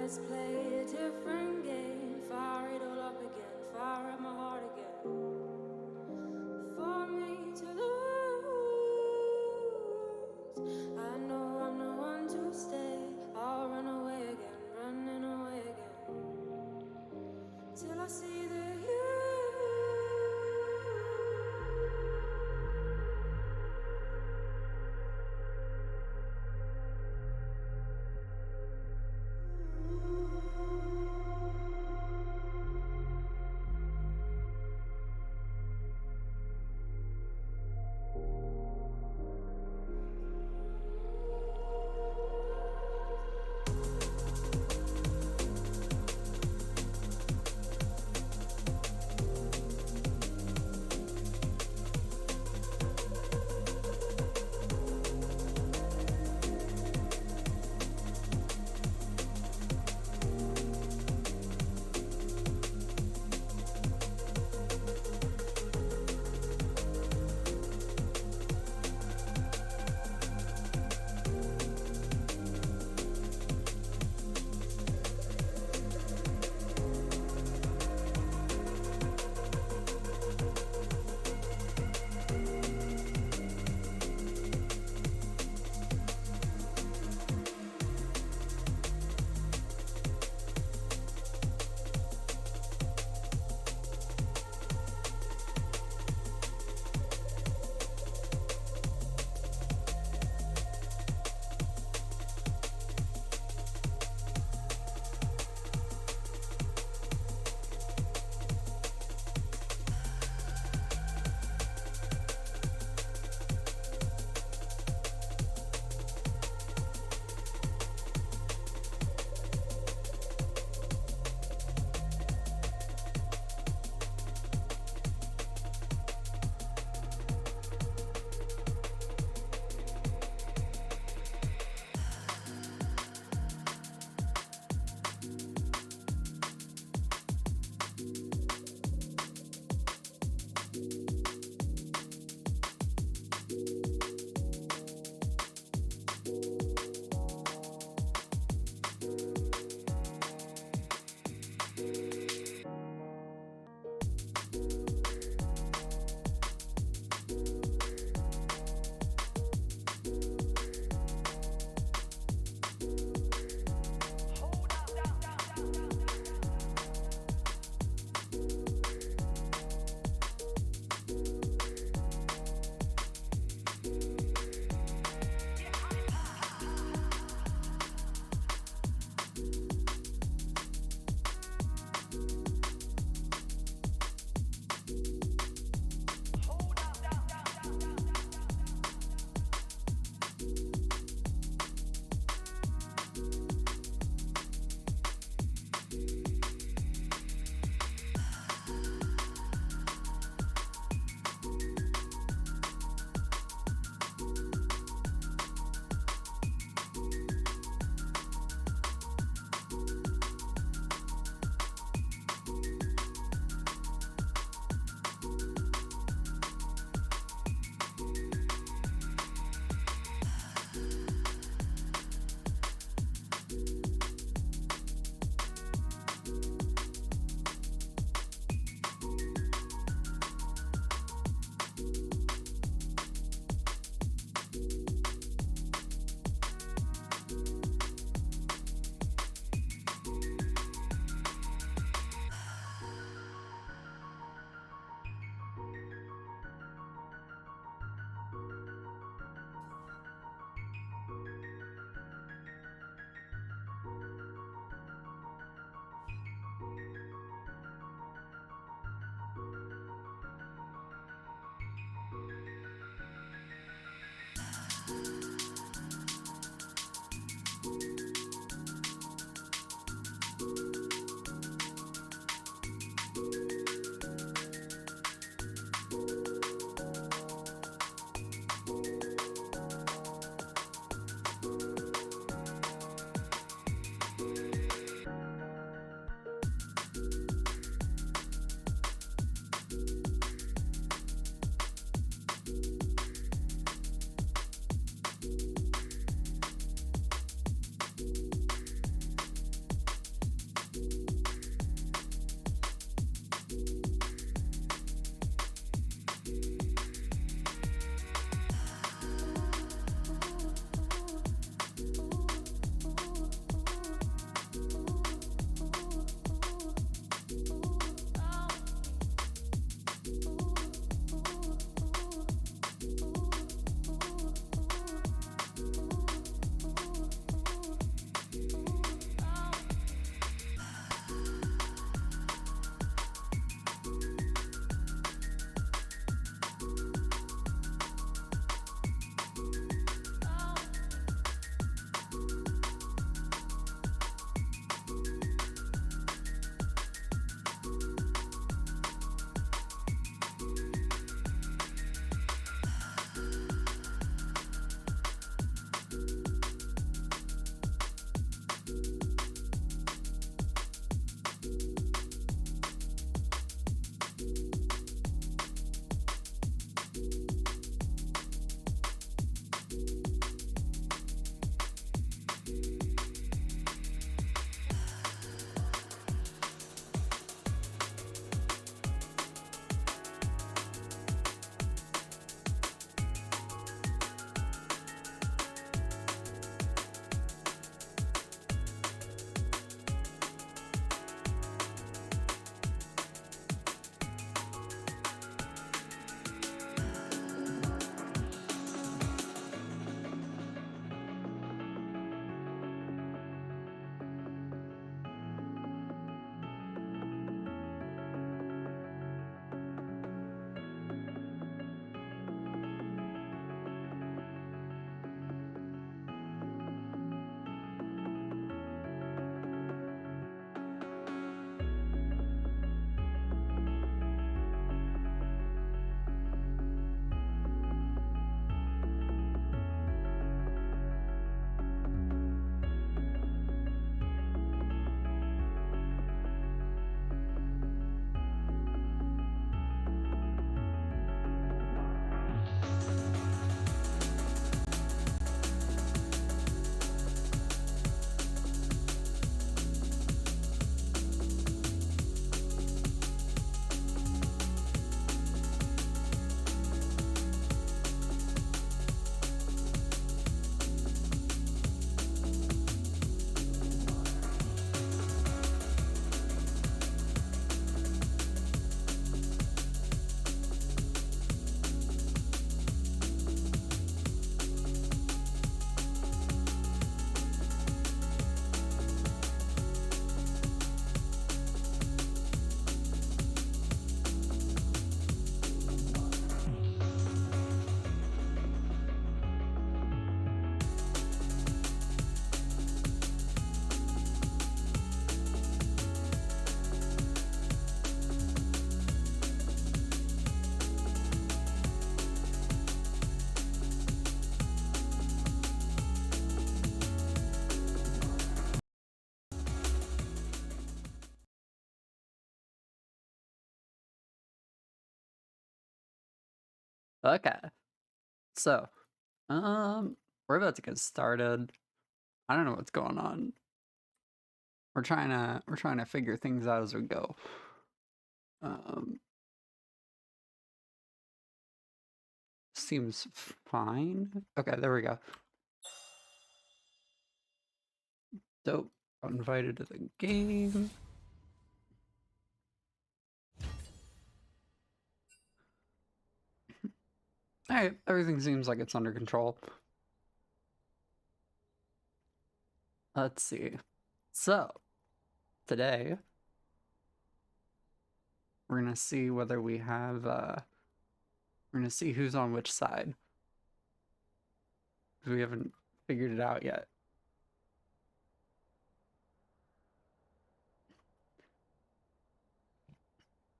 Let's play a different game. Fire it all up again. Fire up my heart again. For me to lose, I know I'm the one to stay. I'll run away again, running away again, till I see the you. Okay. So, we're about to get started. I don't know what's going on. We're trying to figure things out as we go. Um, Seems fine. Okay, there we go. Dope. Got invited to the game. Alright, everything seems like it's under control. Let's see. So, today, we're gonna see whether we have, we're gonna see who's on which side. Because we haven't figured it out yet.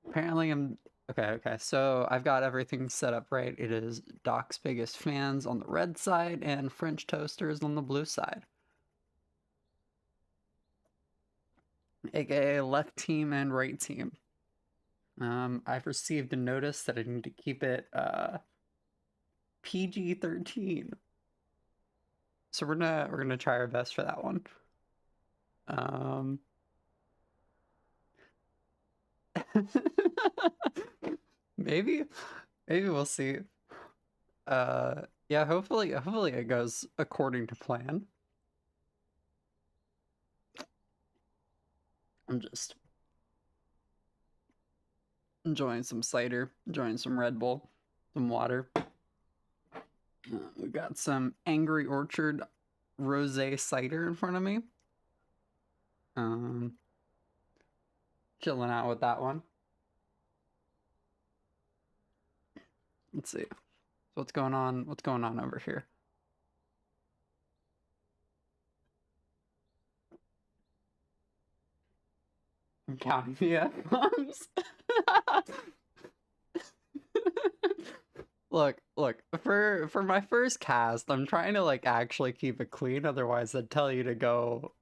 Apparently I'm okay, so I've got everything set up right. It is Doc's biggest fans on the red side and French toasters on the blue side. AKA left team and right team. I've received a notice that I need to keep it PG-13. So we're gonna try our best for that one. Maybe we'll see. Yeah, hopefully it goes according to plan. I'm just enjoying some cider, enjoying some Red Bull, some water. We got some Angry Orchard rosé cider in front of me. Chilling out with that one. Let's see. So what's going on? What's going on over here? I'm counting the F-bombs. Look, for my first cast, I'm trying to like actually keep it clean, otherwise I'd tell you to go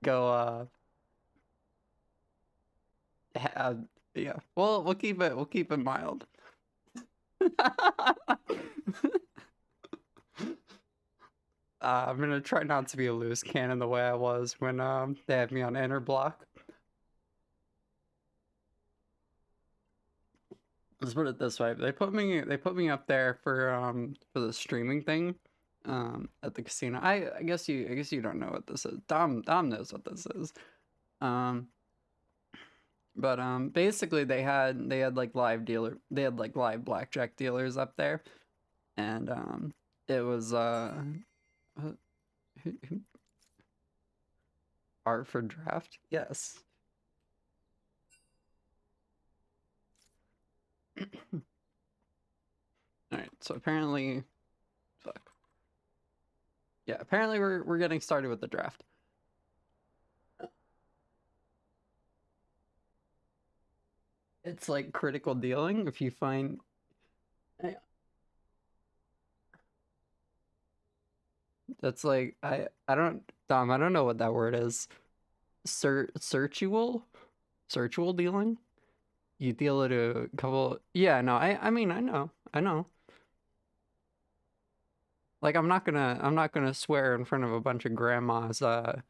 go yeah. Well, we'll keep it mild. I'm gonna try not to be a loose cannon the way I was when they had me on inner block. Let's put it this way: they put me up there for the streaming thing at the casino. I guess you don't know what this is. Dom knows what this is. But basically they had like live blackjack dealers up there, and it was art for draft. Yes. All right. So apparently, fuck. Yeah. Apparently we're getting started with the draft. It's like critical dealing if you find. That's like I don't Dom, I don't know what that word is. Searchual dealing. You deal at a couple. Yeah, no, I mean I know. Like I'm not gonna swear in front of a bunch of grandmas at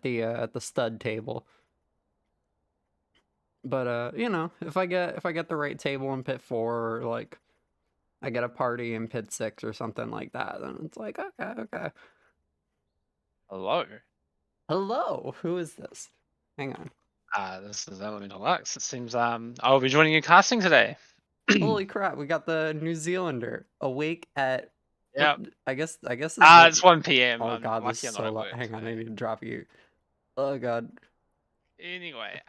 the stud table. But if I get the right table in pit 4, or like I get a party in pit 6 or something like that, then it's like okay. Hello. Hello, who is this? Hang on. This is Element Deluxe. It seems I will be joining you casting today. Holy crap, we got the New Zealander awake at what Yep. I guess this is what. It's 1 p.m. Oh I'm god, this lucky is I'm not so at loud. work Hang on, I today. need to drop you. Oh god. Anyway,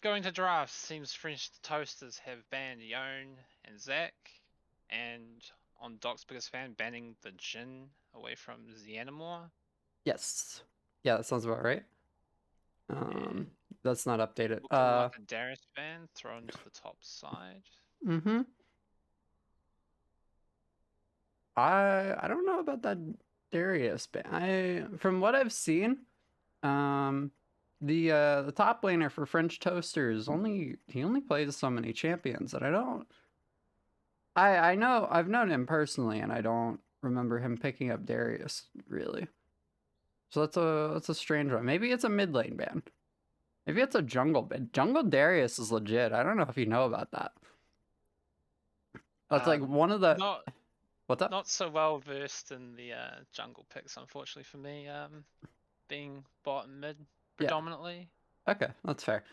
going to draft. Seems French toasters have banned Yon and Zach, and on Doc's biggest fan banning the gin away from xianamore. Yes. Yeah, that sounds about right. And That's not updated. looking like a Darius ban thrown to the top side. Mm-hmm. I don't know about that Darius ban. From what I've seen, um the top laner for French Toasters he only plays so many champions, and I don't I know I've known him personally, and I don't remember him picking up Darius really. So that's a strange one. Maybe it's a mid lane ban. Maybe it's a jungle ban. Jungle Darius is legit. I don't know if you know about that. That's like one of the Not what's up? not so well versed in the jungle picks, unfortunately for me. Being bot and mid Yeah. predominantly. Okay, that's fair.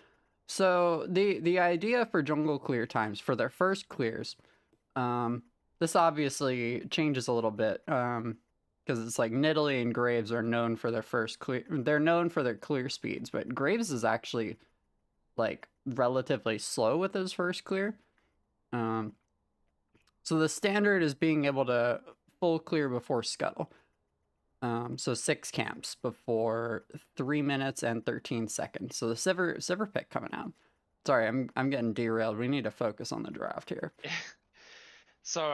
So the idea for jungle clear times for their first clears, this obviously changes a little bit, because it's like Nidalee and Graves are known for their first clear. They're known for their clear speeds, but Graves is actually like relatively slow with his first clear. So the standard is being able to full clear before scuttle. So 6 camps before 3 minutes and 13 seconds. So the Sivir pick coming out. Sorry, I'm getting derailed. We need to focus on the draft here. So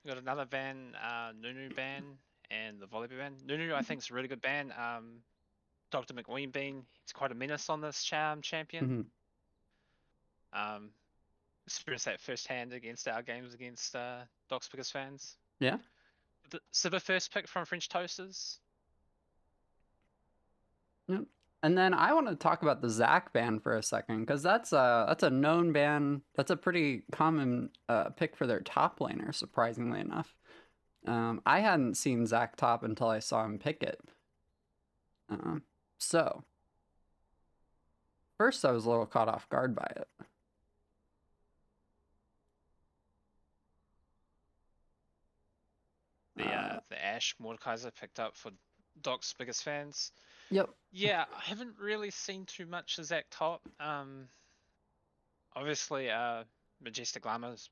we got another ban, Nunu ban, and the Volleyball ban. Nunu I think is a really good ban. Dr. McWeen Bean, he's quite a menace on this champion. Mm-hmm. Experienced that firsthand against our games against Doc's biggest fans. Yeah. The Sivir first pick from French Toasters. Yep. And then I want to talk about the Zac ban for a second, because that's a known ban. That's a pretty common pick for their top laner, surprisingly enough. I hadn't seen Zac top until I saw him pick it. So first I was a little caught off guard by it. The Ashe Mordekaiser picked up for Doc's biggest fans. Yep. Yeah, I haven't really seen too much of Zac top. Obviously, TehMajesticLlama is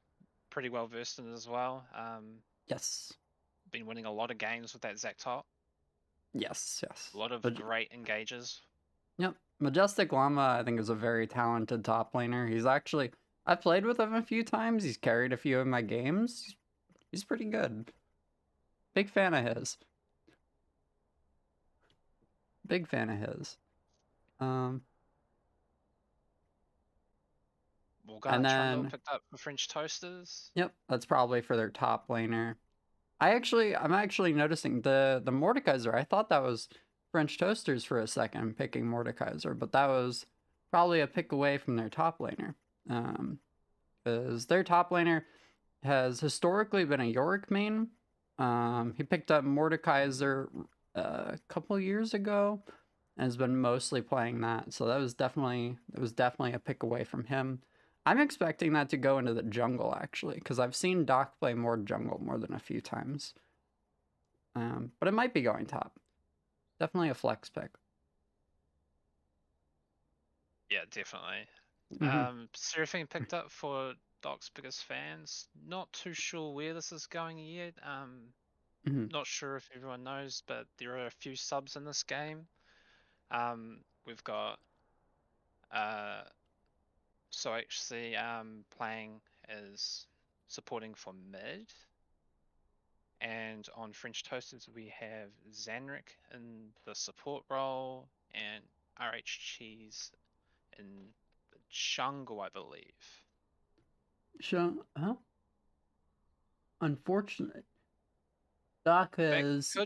pretty well versed in it as well. Yes. Been winning a lot of games with that Zac top. Yes. A lot of great engages. Yep. MajesticLlama, I think, is a very talented top laner. He's actually, I've played with him a few times. He's carried a few of my games. He's pretty good. Big fan of his. Big fan of his. Morgana Trundle picked up for French Toasters. Yep, that's probably for their top laner. I'm actually noticing the Mordekaiser. I thought that was French Toasters for a second, picking Mordekaiser, but that was probably a pick away from their top laner. Because their top laner has historically been a Yorick main. He picked up Mordekaiser a couple years ago and has been mostly playing that. So that was definitely a pick away from him. I'm expecting that to go into the jungle, actually, because I've seen Doc play more jungle more than a few times. But it might be going top. Definitely a flex pick. Yeah, definitely. Mm-hmm. Seraphine picked up for Doc's biggest fans. Not too sure where this is going yet. Mm-hmm. Not sure if everyone knows, but there are a few subs in this game. We've got SoHC playing as supporting for mid. And on French Toasters, we have Zanrick in the support role and Cheez in the jungle, I believe. Sure. Huh? Unfortunate. Doc is.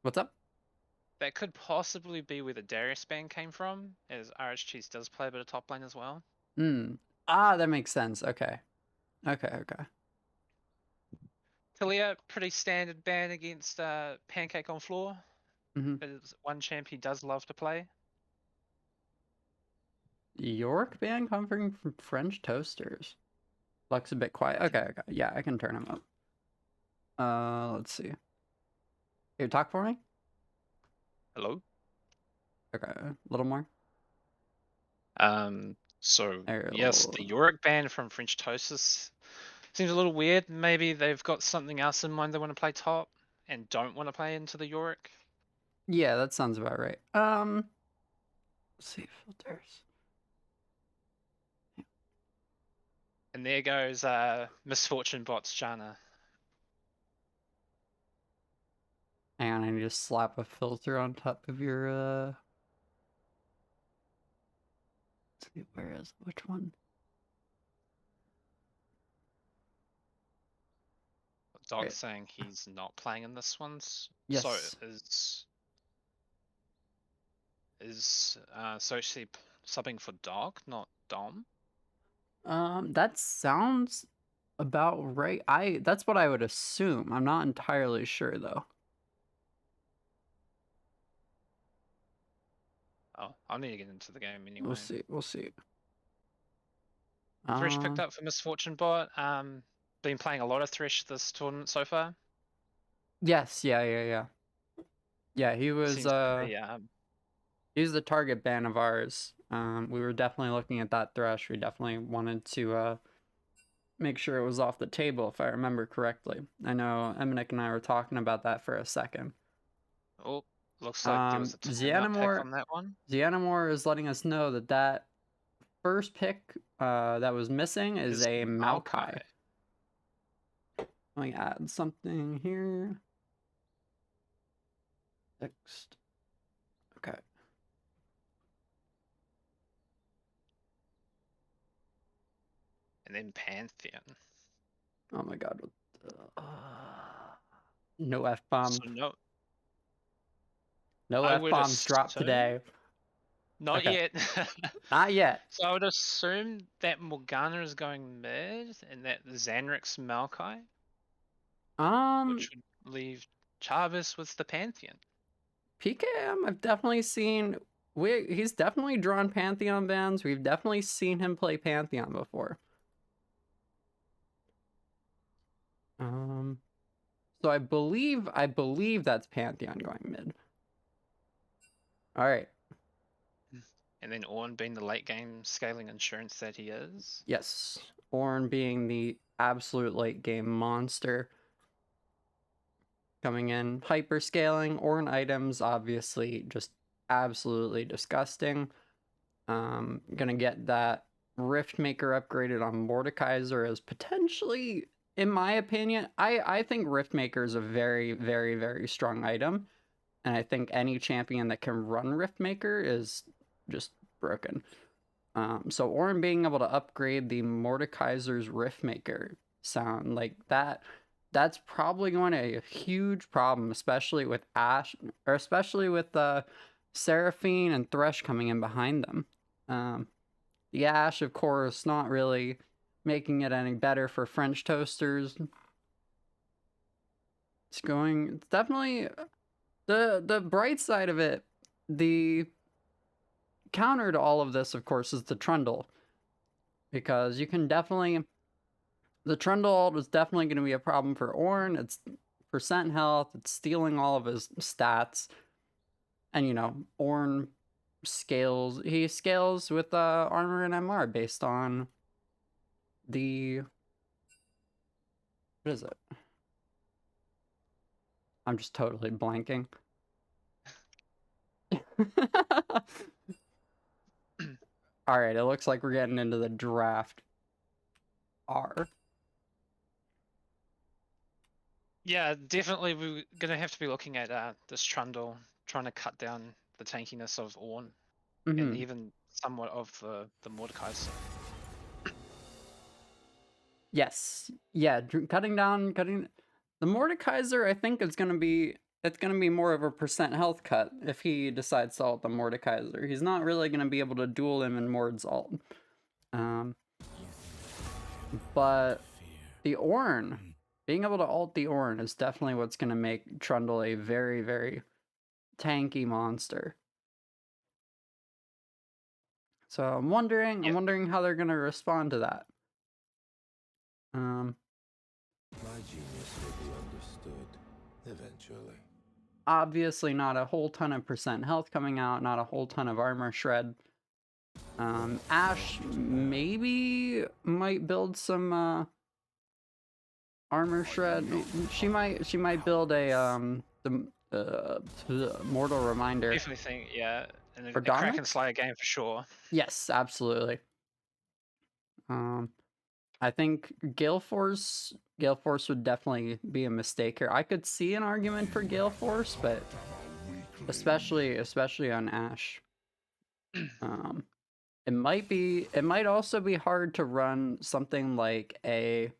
What's up? That could possibly be where the Darius ban came from, as Cheez does play a bit of top lane as well. That makes sense. Okay. Talia, pretty standard ban against Pancake on floor. Mm-hmm. It's one champ he does love to play. York ban coming from French Toasters. Looks a bit quiet. Okay. Yeah, I can turn him up. Let's see. Here, talk for me. Hello? Okay, a little more. So yes, the Yorick ban from French Toasters seems a little weird. Maybe they've got something else in mind they want to play top and don't want to play into the Yorick. Yeah, that sounds about right. Let's see filters. And there goes Misfortune Bots Jana. Hang on, I need to slap a filter on top of your let's see, which one? Dog Right. saying he's not playing in this one. So Yes. is Sochi subbing for Dog, not Dom? That sounds about right. That's what I would assume. I'm not entirely sure though. Oh, I'll need to get into the game anyway. We'll see. We'll see. Thresh picked up for Misfortune Bot. Been playing a lot of Thresh this tournament so far. Yes, yeah. Yeah, he was Seems to be he's the target ban of ours. We were definitely looking at that Thresh. We definitely wanted to make sure it was off the table, if I remember correctly. I know Eminek and I were talking about that for a second. Oh, looks like there was a timeout pick on that one. xianamore is letting us know that that first pick that was missing is a Maokai. Let me add something here. Next. Okay. And then Pantheon. Oh my god. No F-bomb. So no. No I would F-bombs dropped assume- today. Not yet. Not yet. So I would assume that Morgana is going mid and that Zanrick's Maokai, which would leave Chavis with the Pantheon. PKM, I've definitely seen. He's definitely drawn Pantheon bans. We've definitely seen him play Pantheon before. So I believe that's Pantheon going mid. All right. And then Ornn being the late game scaling insurance that he is. Yes, Ornn being the absolute late game monster. Coming in, hyper scaling. Ornn items, obviously, just absolutely disgusting. Gonna get that Rift Maker upgraded on Mordekaiser as potentially, in my opinion, I think Rift Maker is a very, very, very strong item. And I think any champion that can run Rift Maker is just broken. So Ornn being able to upgrade the Mordekaiser's Rift Maker sound like that, that's probably going to be a huge problem, especially with Ashe, or especially with Seraphine and Thresh coming in behind them. The Ashe, of course, not really making it any better for French toasters. It's definitely the bright side of it. The counter to all of this, of course, is the Trundle, because you can definitely, the Trundle ult is definitely going to be a problem for Ornn. It's percent health, it's stealing all of his stats, and you know, Ornn scales, he scales with armor and MR based on the, what is it? I'm just totally blanking. All right, it looks like we're getting into the draft. Yeah, definitely we're gonna have to be looking at this Trundle, trying to cut down the tankiness of Ornn, and even somewhat of the Mordekaiser. Yes, yeah, cutting the Mordekaiser. I think it's gonna be more of a percent health cut if he decides to ult the Mordekaiser. He's not really gonna be able to duel him in Mord's ult. But the Ornn, being able to ult the Ornn is definitely what's gonna make Trundle a very, very tanky monster. So I'm wondering how they're gonna respond to that. My genius will be understood eventually. Obviously not a whole ton of percent health coming out, not a whole ton of armor shred. Ashe maybe might build some armor shred. She might build a Mortal Reminder. Definitely think, yeah, and a For Kraken Slayer game for sure. Yes, absolutely. I think Gale Force would definitely be a mistake here. I could see an argument for Gale Force, but especially on Ashe. It might also be hard to run something like a,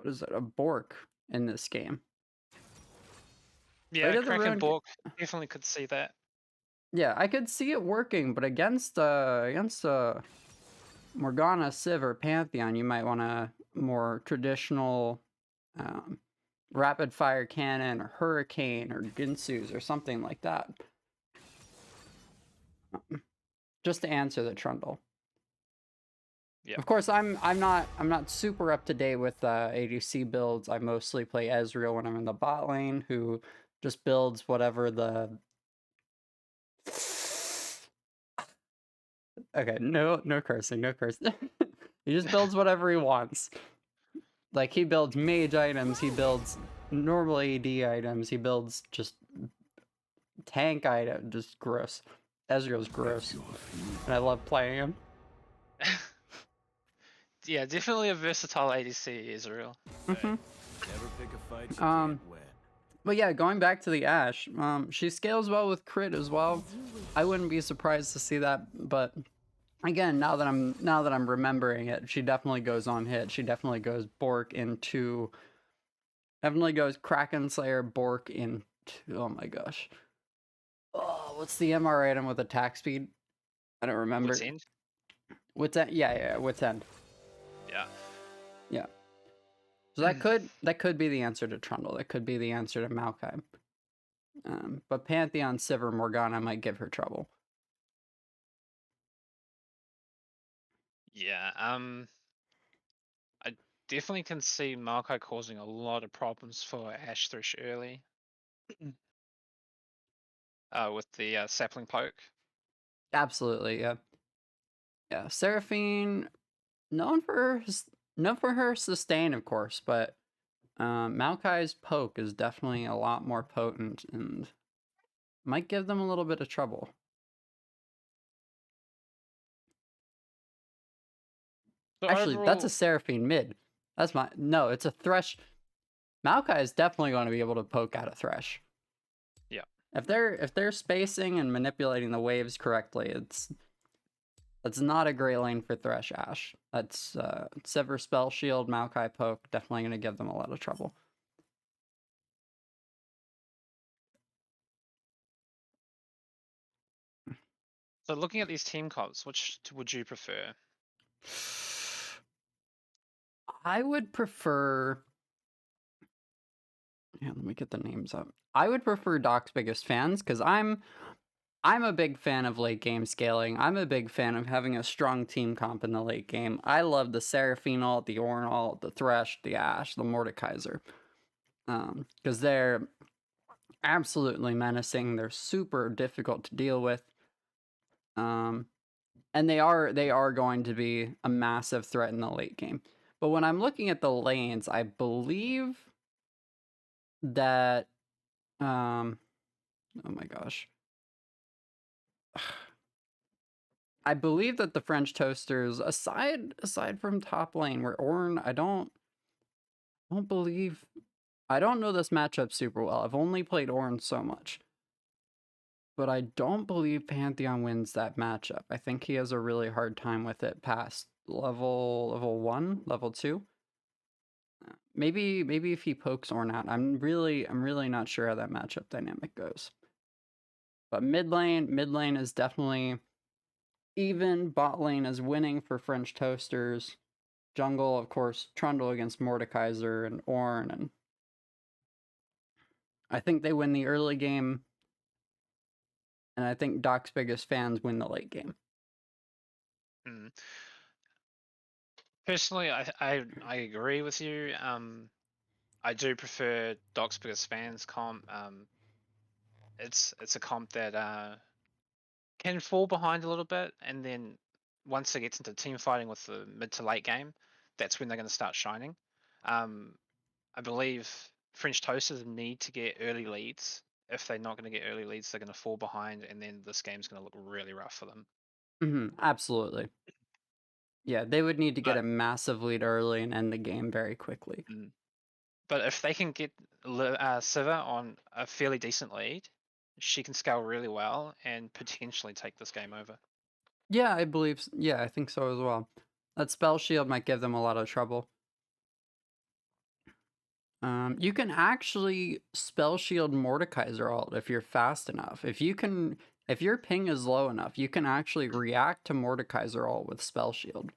what is it, a Bork in this game. Yeah, Weight of the Kraken Ruin. Bork definitely could see that. Yeah, I could see it working, but against Morgana, Civ, or Pantheon, you might want a more traditional rapid fire cannon or hurricane or Ginsu's or something like that. Just to answer the Trundle. Yeah. Of course, I'm not super up to date with ADC builds. I mostly play Ezreal when I'm in the bot lane, who just builds whatever the. Okay, no cursing, no cursing. He just builds whatever he wants. Like, he builds mage items, he builds normal AD items, he builds just tank items, just gross. Ezreal's gross. And I love playing him. Yeah, definitely a versatile ADC, Israel. Mm-hmm. Never pick a fight you can't win. But yeah, going back to the Ashe, she scales well with crit as well. I wouldn't be surprised to see that, but again, now that I'm remembering it, she definitely goes on hit. She definitely goes Bork into. Definitely goes Kraken Slayer Bork into. Oh my gosh. Oh, what's the MR item with attack speed? I don't remember. What's end? What's that? Yeah, What's end? Yeah. Yeah. So that could be the answer to Trundle. That could be the answer to Maokai. But Pantheon, Civ, or Morgana might give her trouble. Yeah. I definitely can see Maokai causing a lot of problems for Ashe Thresh early. With the sapling poke. Absolutely, yeah. Yeah, Seraphine, known for her sustain, of course, but Maokai's poke is definitely a lot more potent and might give them a little bit of trouble. So Actually, that's a overall, Seraphine mid. No, it's a Thresh. Maokai is definitely going to be able to poke out a Thresh. Yeah. If they're spacing and manipulating the waves correctly, that's not a great lane for Thresh Ashe. That's Sever Spell Shield, Maokai poke, definitely going to give them a lot of trouble. so looking at these team comps, which would you prefer? I would prefer. Yeah, let me get the names up. I would prefer Doc's biggest fans because I'm a big fan of late game scaling. I'm a big fan of having a strong team comp in the late game. I love the Seraphine ult, the Ornn ult, the Thresh, the Ashe, the Mordekaiser. Because they're absolutely menacing. They're super difficult to deal with. And they are going to be a massive threat in the late game. But when I'm looking at the lanes, I believe that oh my gosh. I believe that the French toasters, aside from top lane where Ornn, I don't know this matchup super well. I've only played Ornn so much. But I don't believe Pantheon wins that matchup. I think he has a really hard time with it past level 1, level 2. Maybe if he pokes Ornn out. I'm really not sure how that matchup dynamic goes. But mid lane is definitely even. Bot lane is winning for French toasters. Jungle, of course, Trundle against Mordekaiser and Ornn, and I think they win the early game, and I think Doc's biggest fans win the late game. Personally, I agree with you. I do prefer Doc's biggest fans comp. It's a comp that can fall behind a little bit, and then once it gets into team fighting with the mid to late game, that's when they're going to start shining. I believe French toasters need to get early leads. If they're not going to get early leads, they're going to fall behind, and then this game's going to look really rough for them. Absolutely. Yeah, they would need to get But- a massive lead early and end the game very quickly. But if they can get Siva on a fairly decent lead, she can scale really well and potentially take this game over. Yeah, I think so as well. That spell shield might give them a lot of trouble. You can actually spell shield Mordekaiser ult if you're fast enough. If your ping is low enough, you can actually react to Mordekaiser ult with spell shield.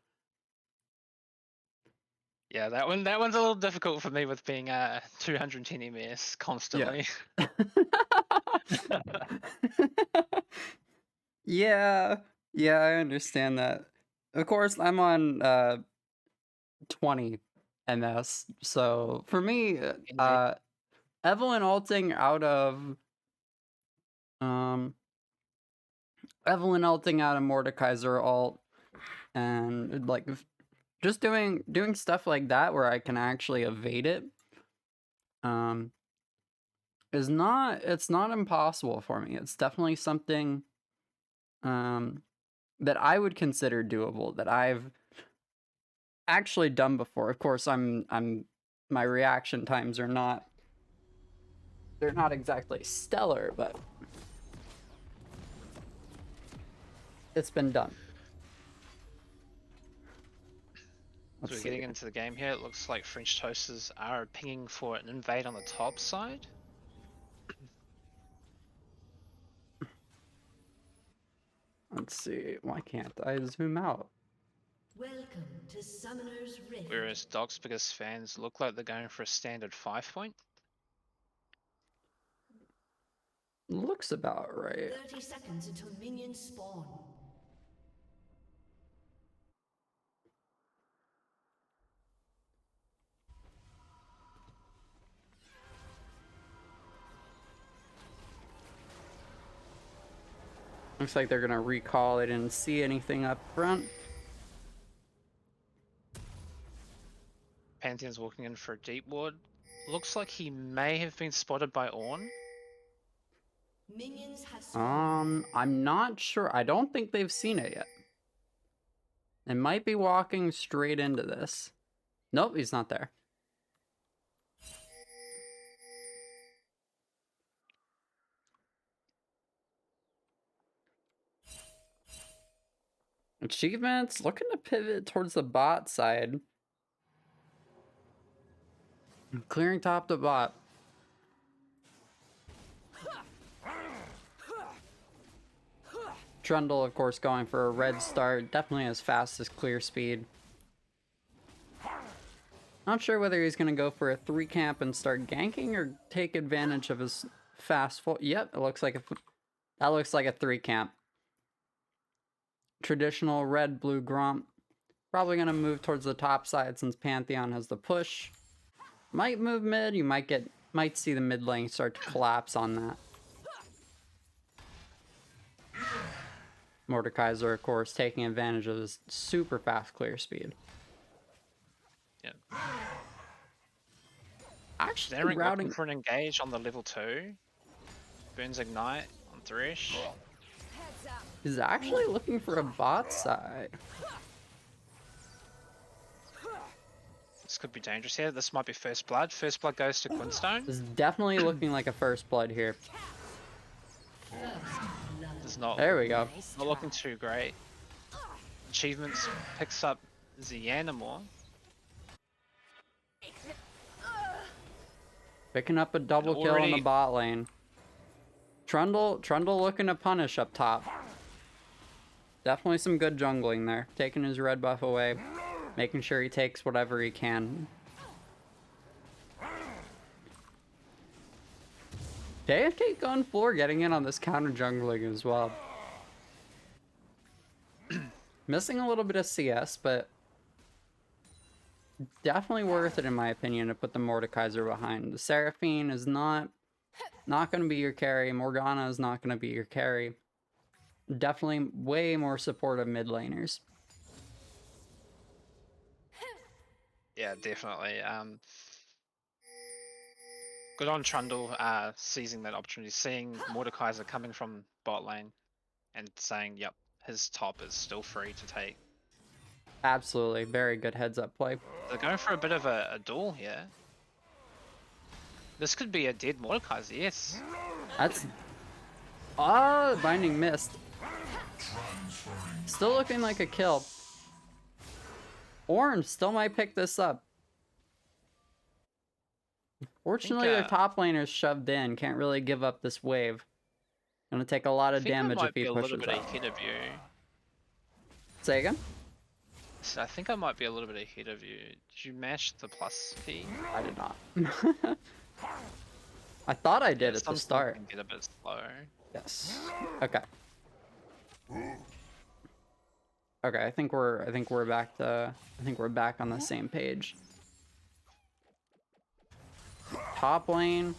Yeah, that one's a little difficult for me with being 210 ms constantly. Yeah, yeah, I understand that. Of course, I'm on 20 ms, so for me, Evelyn ulting out of Mordekaiser ult and like just doing stuff like that where I can actually evade it is not impossible for me. It's definitely something that I would consider doable, that I've actually done before. Of course, my reaction times are not exactly stellar, but it's been done. So we're getting into the game here. It looks like French Toasters are pinging for an invade on the top side. Let's see. Why can't I zoom out? Welcome to Summoner's Rift. Whereas Doc's biggest fans look like they're going for a standard 5-point. Looks about right. 30 seconds until minions spawn. Looks like they're gonna recall. I didn't see anything up front. Pantheon's walking in for a deep ward. Looks like he may have been spotted by Ornn. Minions have spawned. I'm not sure. I don't think they've seen it yet. They might be walking straight into this. Nope, he's not there. Achievements, looking to pivot towards the bot side. Clearing top to bot. Trundle, of course, going for a red start. Definitely as fast as clear speed. Not sure whether he's going to go for a 3 camp and start ganking or take advantage of his fast full. Yep, it looks like that looks like a 3 camp. Traditional red blue Gromp. Probably going to move towards the top side since Pantheon has the push. Might move mid. You might see the mid lane start to collapse on that. Mordekaiser, of course, taking advantage of his super fast clear speed. Yep. Actually, Zanrick routing looking for an engage on the level 2. Burns Ignite on Thresh. is actually looking for a bot side. This could be dangerous here. This might be first blood. First blood goes to Quinstone. This is definitely looking like a first blood here. It's not. There we go. Not looking too great. Achievements picks up xianamore. Picking up a double kill in the bot lane. Trundle looking to punish up top. Definitely some good jungling there. Taking his red buff away. Making sure he takes whatever he can. Pancake on floor getting in on this counter jungling as well. Missing a little bit of CS, but definitely worth it in my opinion to put the Mordekaiser behind. The Seraphine is not going to be your carry. Morgana is not going to be your carry. Definitely way more supportive mid laners. Yeah, definitely. Good on Trundle seizing that opportunity, seeing Mordekaiser coming from bot lane and saying, yep, his top is still free to take. Absolutely. Very good heads up play. They're going for a bit of a duel here. This could be a dead Mordekaiser, yes. That's... Ah, binding missed. Still looking like a kill. Ornn still might pick this up. Fortunately, their top laner's shoved in. Can't really give up this wave. Gonna take a lot I of think I damage might if he be a little pushes bit up. ahead of you. Say again? So I think I might be a little bit ahead of you. Did you mash the plus key? I did not. I thought I did at the Sometimes start. it can get a bit slow. Yes. Okay. Okay, I think we're back on the same page. Top lane.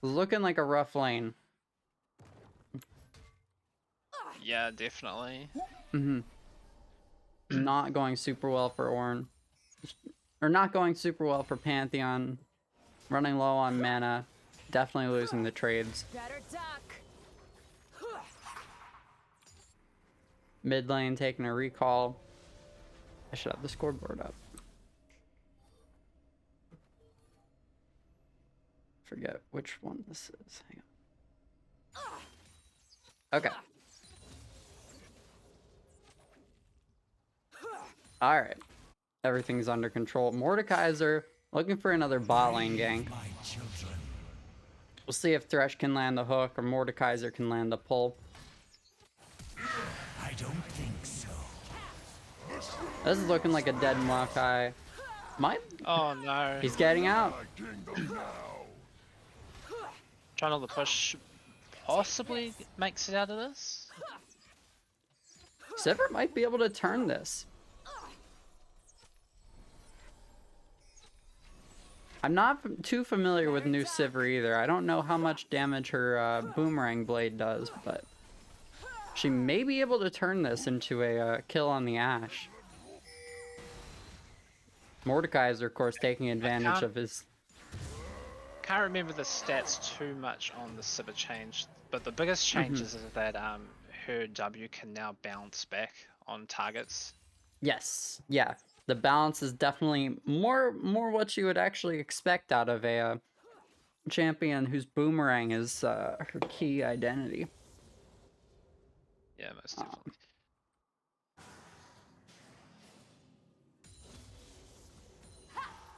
Looking like a rough lane. Yeah, definitely. Not going super well for Ornn. Or not going super well for Pantheon. Running low on mana. Definitely losing the trades. Better duck. Mid lane taking a recall. I should have the scoreboard up. Forget which one this is. Hang on. Okay. Alright. Everything's under control. Mordekaiser looking for another bot lane gank. We'll see if Thresh can land the hook or Mordekaiser can land the pull. I don't think so. This is looking like a dead Maokai. Oh no. He's getting out. Trying to push possibly makes it out of this. Sivir might be able to turn this. I'm not too familiar with new Sivir either. I don't know how much damage her boomerang blade does, but she may be able to turn this into a kill on the Ashe. Mordekaiser, of course, taking advantage of his... Can't remember the stats too much on the Sivir change, but the biggest changes is that her W can now bounce back on targets. Yes, yeah. The balance is definitely more what you would actually expect out of a champion whose boomerang is her key identity. Yeah, most definitely.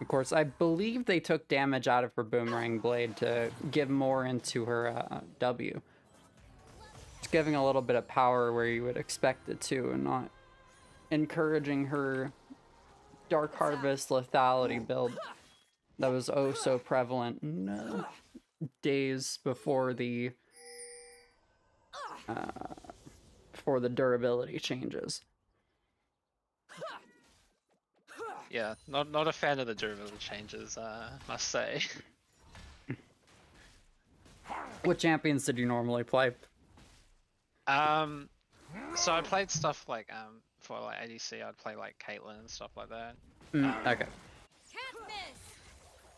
Of course, I believe they took damage out of her boomerang blade to give more into her W. It's giving a little bit of power where you would expect it to, and not encouraging her Dark Harvest lethality build that was oh so prevalent in days before the durability changes. Yeah, not a fan of the durability changes, must say. What champions did you normally play? So I played stuff like for like ADC, I'd play like Caitlyn and stuff like that. Okay.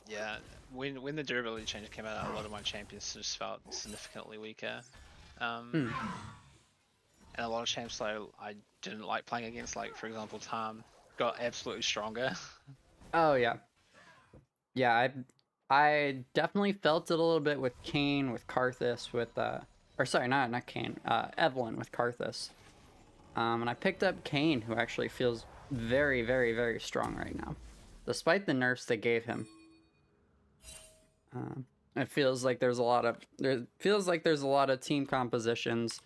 Yeah, when the durability change came out, a lot of my champions just felt significantly weaker. And a lot of champs that I didn't like playing against, like for example TehMajesticLlama, got absolutely stronger. Oh yeah. Yeah, I definitely felt it a little bit with Kayn, with Karthus, with or sorry, not Kayn, Evelynn with Karthus. And I picked up Kayn, who actually feels very, very, very strong right now, despite the nerfs they gave him. It feels like there's a lot of team compositions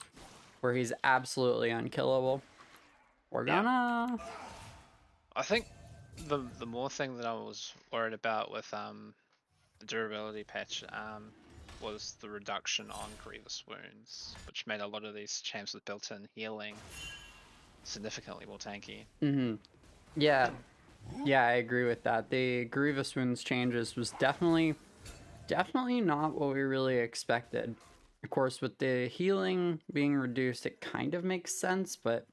where he's absolutely unkillable. We're gonna. I think the more thing that I was worried about with the durability patch was the reduction on grievous wounds, which made a lot of these champs with built-in healing significantly more tanky. Yeah, I agree with that. The grievous wounds changes was definitely not what we really expected. Of course, with the healing being reduced, it kind of makes sense, but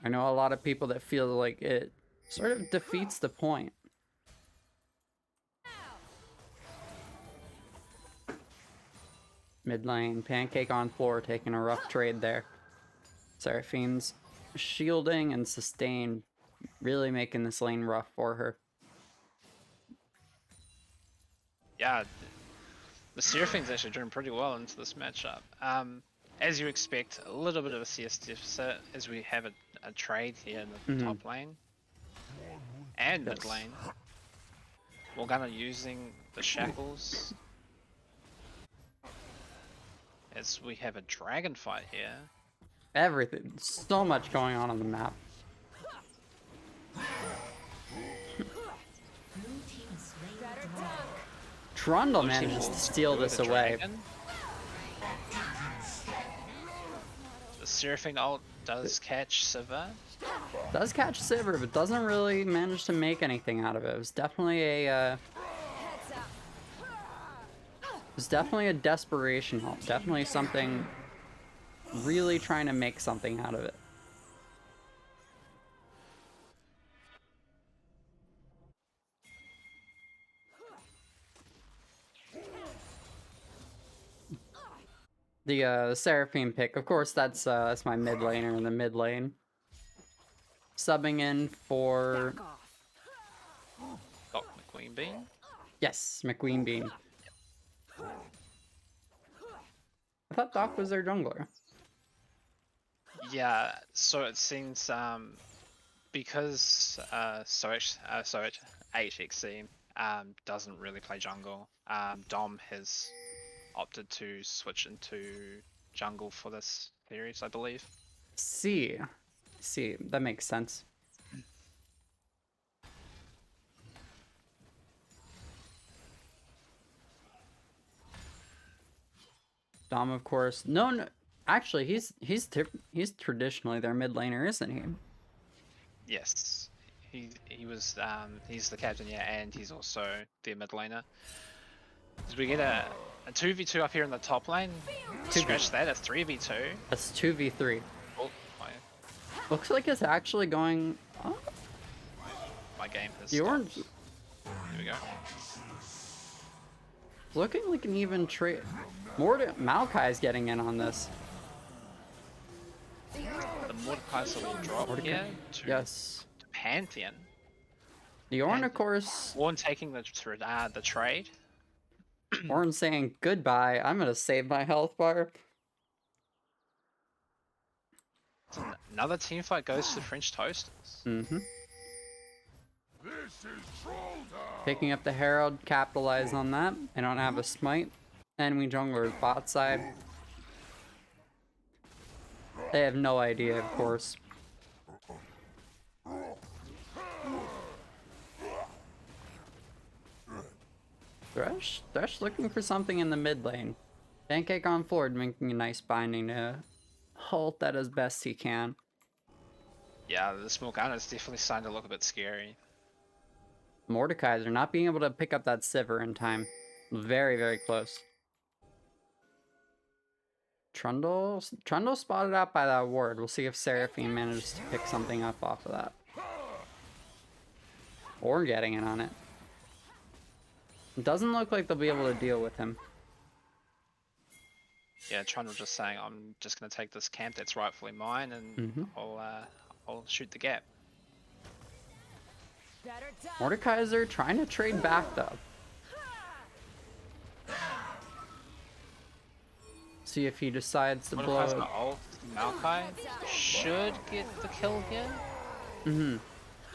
I know a lot of people that feel like it sort of defeats the point. Mid lane, Pancake on floor, taking a rough trade there. Seraphine's shielding and sustain, really making this lane rough for her. Yeah, the Seraphine's actually doing pretty well into this matchup. As you expect, a little bit of a CS deficit as we have a trade here in the top lane and mid lane. Morgana using the shackles. As we have a dragon fight here. Everything. So much going on the map. Trundle Blue team manages to will steal do this the away. dragon. The Seraphine ult does catch Sivir. Does catch Sivir, but doesn't really manage to make anything out of it. It was definitely a desperation ult. Definitely something really trying to make something out of it. The Seraphine pick, of course, that's my mid laner in the mid lane. Subbing in for Got McQueen Bean. yes, McQueen Bean. I thought Doc was their jungler. Yeah, so it seems because HXC doesn't really play jungle. Dom has opted to switch into jungle for this series, I believe. See, that makes sense. Dom, of course. No, actually, he's traditionally their mid laner, isn't he? Yes, he was he's the captain, yeah, and he's also their mid laner. Did we get a 2v2 up here in the top lane? Scratch that, a 3v2. That's 2v3. Oh, Looks like it's actually going. Oh, my game has the orange. stopped. Here we go. Looking like an even trade. Maokai's getting in on this. The Mordekaiser will drop here to, Yes. to Pantheon. The Ornn, of course. Warren taking the trade. Ornn saying goodbye. I'm gonna save my health bar. So another team fight goes to French Toasters. Mm-hmm. Picking up the Herald, capitalize on that. They don't have a smite. Enemy jungler is bot side. They have no idea, of course. Thresh looking for something in the mid lane. Pancake on forward, making a nice binding to halt that as best he can. Yeah, this Morgana is definitely starting to look a bit scary. Mordekaiser not being able to pick up that Sivir in time. Very, very close. Trundle spotted out by that ward. We'll see if Seraphine manages to pick something up off of that. Or getting in on it. It doesn't look like they'll be able to deal with him. Yeah, Trundle just saying, I'm just going to take this camp that's rightfully mine and I'll shoot the gap. Mordekaiser trying to trade back though. See if he decides to blow Mordekaiser it. ult, Maokai should get the kill here. Mm-hmm.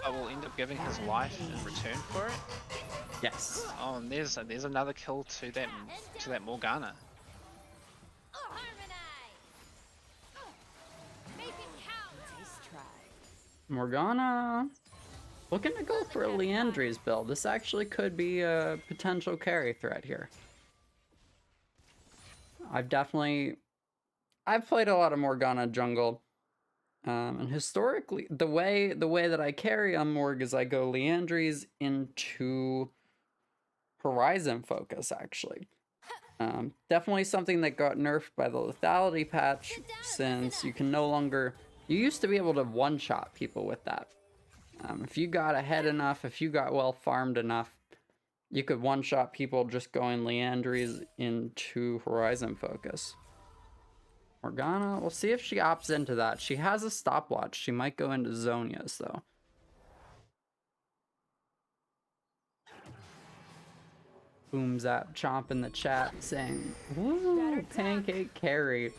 But will end up giving his life in return for it. Yes. Oh, and there's another kill to that Morgana. Morgana looking to go for a Liandry's build. This actually could be a potential carry threat here. I've played a lot of Morgana jungle. And historically, the way that I carry on Morg is I go Liandry's into Horizon focus, actually. Definitely something that got nerfed by the lethality patch, since you can no longer... You used to be able to one-shot people with that. If you got ahead enough, if you got well farmed enough, you could one-shot people just going Liandry's into Horizon focus. Morgana, we'll see if she opts into that. She has a stopwatch. She might go into Zonia's, though. Boom Zap Chomp in the chat saying, "Woo, Pancake carry."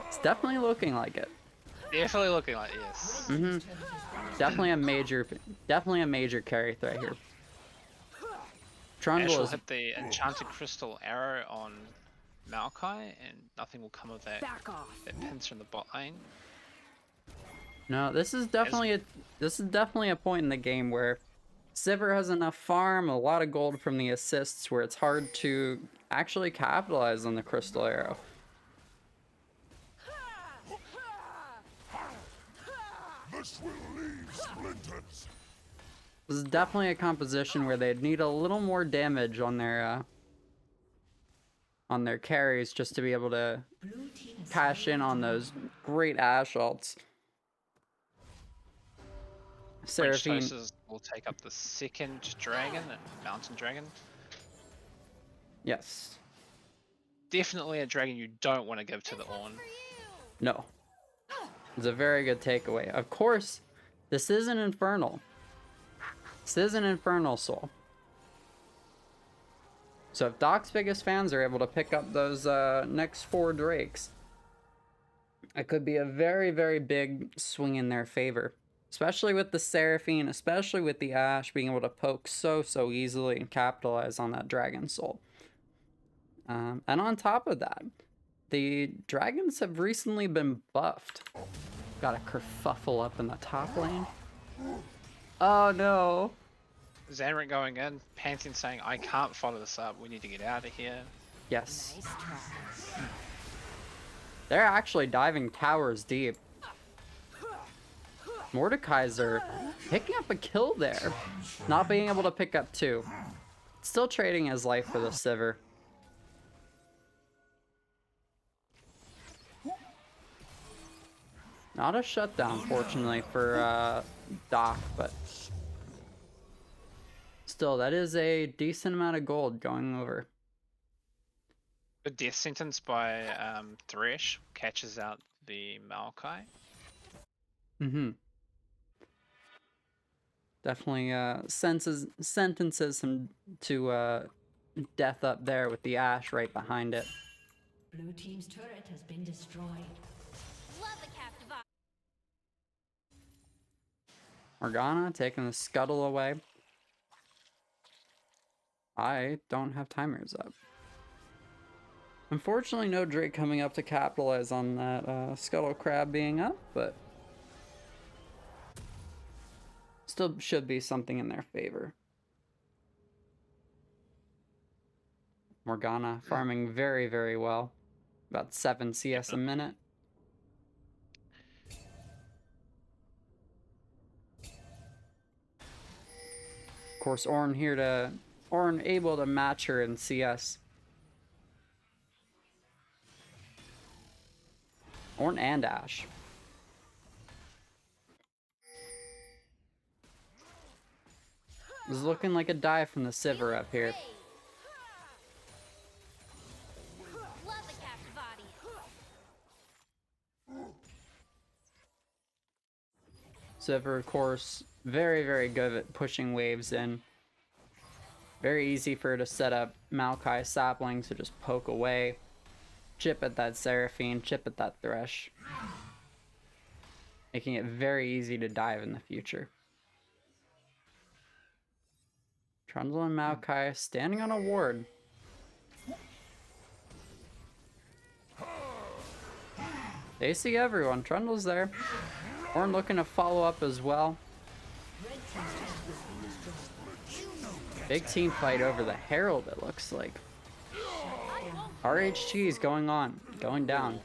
It's definitely looking like it. Definitely looking like yes. Definitely a major carry threat here. Trundle will is hit the enchanted crystal arrow on Maokai, and nothing will come of that. That pincer in the bot lane. no. This is definitely a point in the game where Sivir has enough farm, a lot of gold from the assists, where it's hard to actually capitalize on the crystal arrow. This will leave splinters. This is definitely a composition where they'd need a little more damage on their carries just to be able to Blue team has cash in on those great Ashe ults. French Seraphine, Toasters will take up the second dragon, Mountain Dragon. yes. Definitely a dragon you don't want to give to the Ornn. No. It's a very good takeaway. Of course, this is an Infernal. This is an Infernal Soul. So if Doc's biggest fans are able to pick up those next 4 Drakes, it could be a very, very big swing in their favor. Especially with the Seraphine, especially with the Ashe being able to poke so easily and capitalize on that Dragon Soul. And on top of that, the dragons have recently been buffed. Got a kerfuffle up in the top lane. Oh no. Zanrick going in, Pantheon saying, I can't follow this up, we need to get out of here. Yes. nice try. They're actually diving towers deep. Mordekaiser picking up a kill there. Not being able to pick up 2. Still trading his life for the Sivir. Not a shutdown, fortunately, for Doc, but still, that is a decent amount of gold going over. The death sentence by Thresh catches out the Maokai. Mm-hmm. Definitely sentences him to death up there with the Ashe right behind it. Blue team's turret has been destroyed. Love the captive eye. Morgana taking the scuttle away. I don't have timers up. Unfortunately, no Drake coming up to capitalize on that scuttle crab being up, but still should be something in their favor. Morgana farming very, very well. About 7 CS a minute. Of course, Ornn able to match her in CS. Ornn and Ashe. This is looking like a dive from the Sivir up here. Love the captive body. Sivir, of course, very, very good at pushing waves in. Very easy for her to set up Maokai saplings to just poke away. Chip at that Seraphine, chip at that Thresh. Making it very easy to dive in the future. Trundle and Maokai standing on a ward. They see everyone. Trundle's there. Ornn looking to follow up as well. Big team fight over the Herald, it looks like. RH Cheez going down.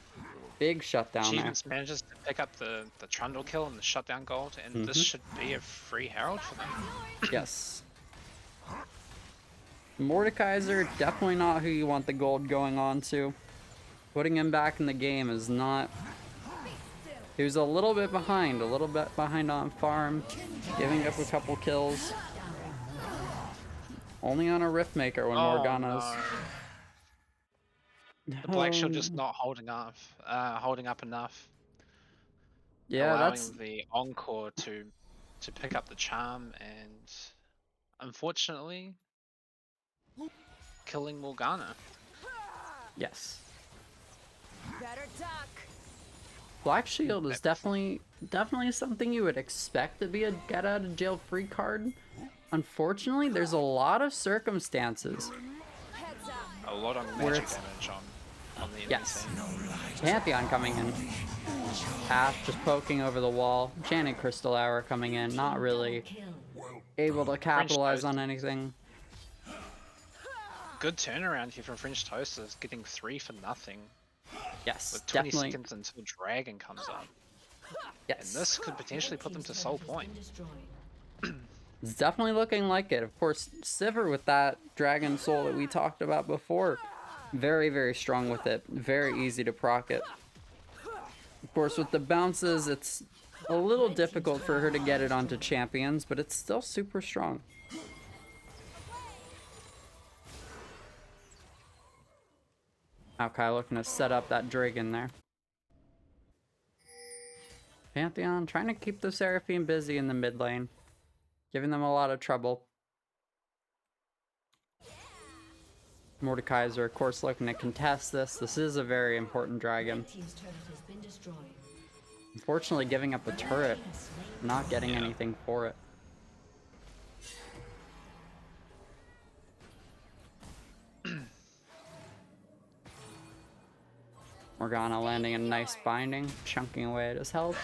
Big shutdown there. Cheez manages to pick up the Trundle kill and the shutdown gold, and this should be a free Herald for them. Yes. Mordekaiser, definitely not who you want the gold going on to. Putting him back in the game is not... He was a little bit behind on farm, giving up a couple kills. Only on a Riftmaker when Morgana's... No. The Black Shield just not holding up enough. Yeah, allowing that's... the Encore to pick up the charm, and unfortunately killing Morgana. Yes. Better duck. Black Shield is definitely something you would expect to be a get out of jail free card, Unfortunately, there's a lot of circumstances. A lot of Where magic it's- damage on the enemy Yes. team. Pantheon coming in. Ash just poking over the wall. Enchanted Crystal Hour coming in. Not really Kill. able to capitalize on Toast. anything. Good turnaround here from French Toasters, getting 3 for nothing Yes, with 20 definitely. seconds until Dragon comes up. Yes. And this could potentially put them to Team's soul turret has point. been destroyed. It's definitely looking like it. Of course, Sivir with that Dragon Soul that we talked about before. Very, very strong with it. Very easy to proc it. Of course, with the bounces, it's a little difficult for her to get it onto champions, but it's still super strong. Okay, looking to set up that Dragon there. Pantheon trying to keep the Seraphine busy in the mid lane. Giving them a lot of trouble. Mordekaiser, of course, looking to contest this. This is a very important dragon. Red team's turret has been destroyed. Unfortunately, giving up a turret, Team has slain not getting anything for it. Morgana landing a nice binding, chunking away at his health.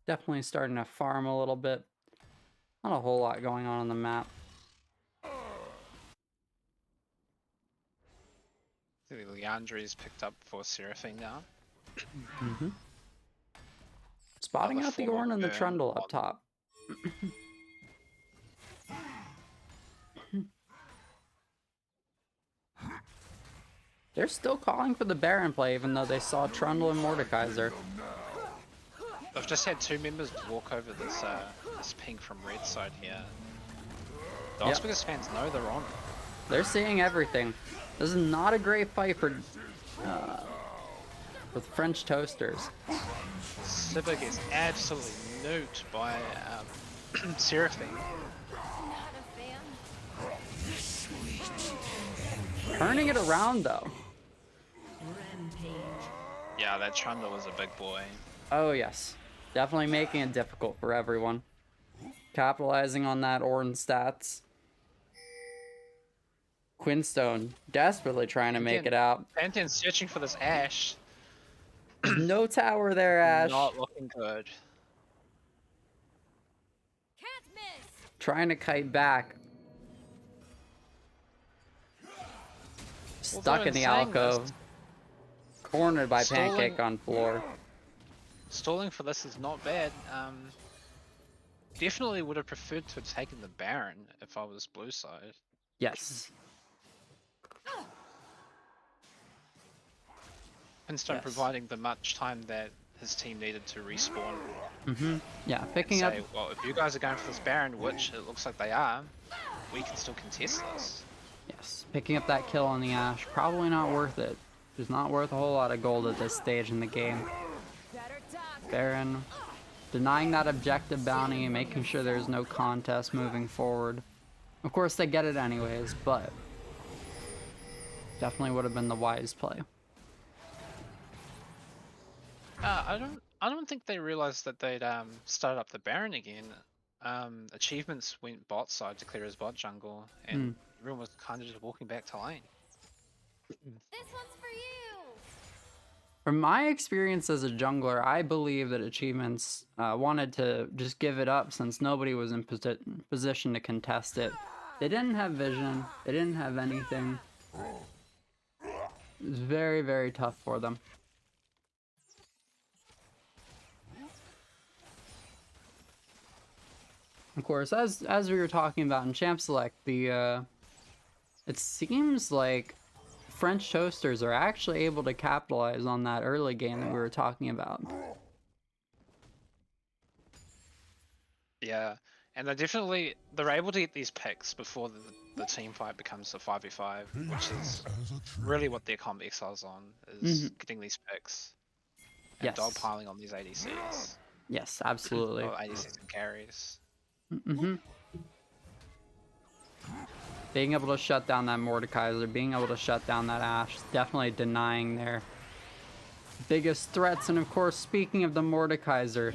Definitely starting to farm a little bit. Not a whole lot going on the map. I think Leandre's picked up for Seraphine now. Spotting Another out the form of Ornn and the burn Trundle up on- top. They're still calling for the Baron play, even though they saw Trundle and Mordekaiser. I've just had 2 members walk over this this ping from red side here. The Yep. Oxbiggers fans know they're on. They're seeing everything. This is not a great fight for with French Toasters. Sivir gets absolutely nuked by Seraphine. Turning it around though. rampage. Yeah, that Trundle was a big boy. Oh yes, definitely making it difficult for everyone. Capitalizing on that Ornn stats. Quinstone desperately trying to make it out. Pantheon's searching for this Ashe. No tower there, Ash. Not looking good. Trying to kite back. Stuck Although in the saying this, alcove. Cornered by stalling- Pancake on floor. Stalling for this is not bad. Definitely would have preferred to have taken the Baron if I was blue side. Yes. Quinstone Yes. providing the much time that his team needed to respawn. Yeah, picking up. Say, well, if you guys are going for this Baron, which it looks like they are, we can still contest this. Yes, picking up that kill on the Ashe. Probably not worth it. It's not worth a whole lot of gold at this stage in the game. Baron denying that objective bounty, making sure there's no contest moving forward. Of course, they get it anyways, but definitely would have been the wise play. I don't think they realized that they'd started up the Baron again. Achievements went bot side to clear his bot jungle, and everyone was kind of just walking back to lane. This one's for you. From my experience as a jungler, I believe that achievements wanted to just give it up since nobody was in position to contest it. They didn't have vision. They didn't have anything. It was very, very tough for them. Of course, as we were talking about in Champ Select, it seems like French Toasters are actually able to capitalize on that early game that we were talking about. Yeah, and they're able to get these picks before the team fight becomes a 5v5, which is really what their comp exiles on, is getting these picks and Yes. dogpiling on these ADCs. Yes, absolutely. Or ADCs and carries. Mm-hmm. Being able to shut down that Mordekaiser, being able to shut down that Ashe, definitely denying their biggest threats. And of course, speaking of the Mordekaiser,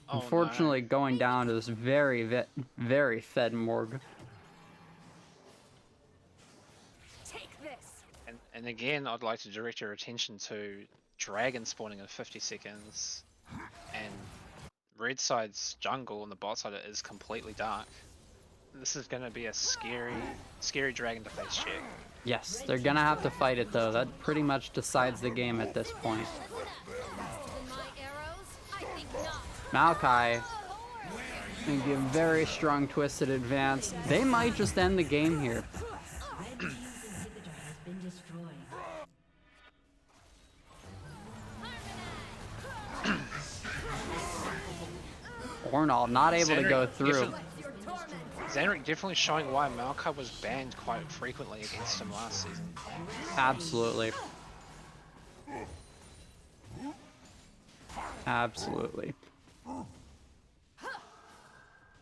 Oh unfortunately no. going down to this very fed Morg. Take this. And again, I'd like to direct your attention to dragon spawning in 50 seconds, and red side's jungle on the bot side is completely dark. This is going to be a scary dragon to face check. Yes, they're gonna have to fight it though. That pretty much decides the game at this point. Maokai gonna give very strong twisted advance. They might just end the game here. Red team's inhibitor has been destroyed. Ornal not able to go through. Zanrick definitely showing why Maokai was banned quite frequently against him last season. Absolutely. Absolutely.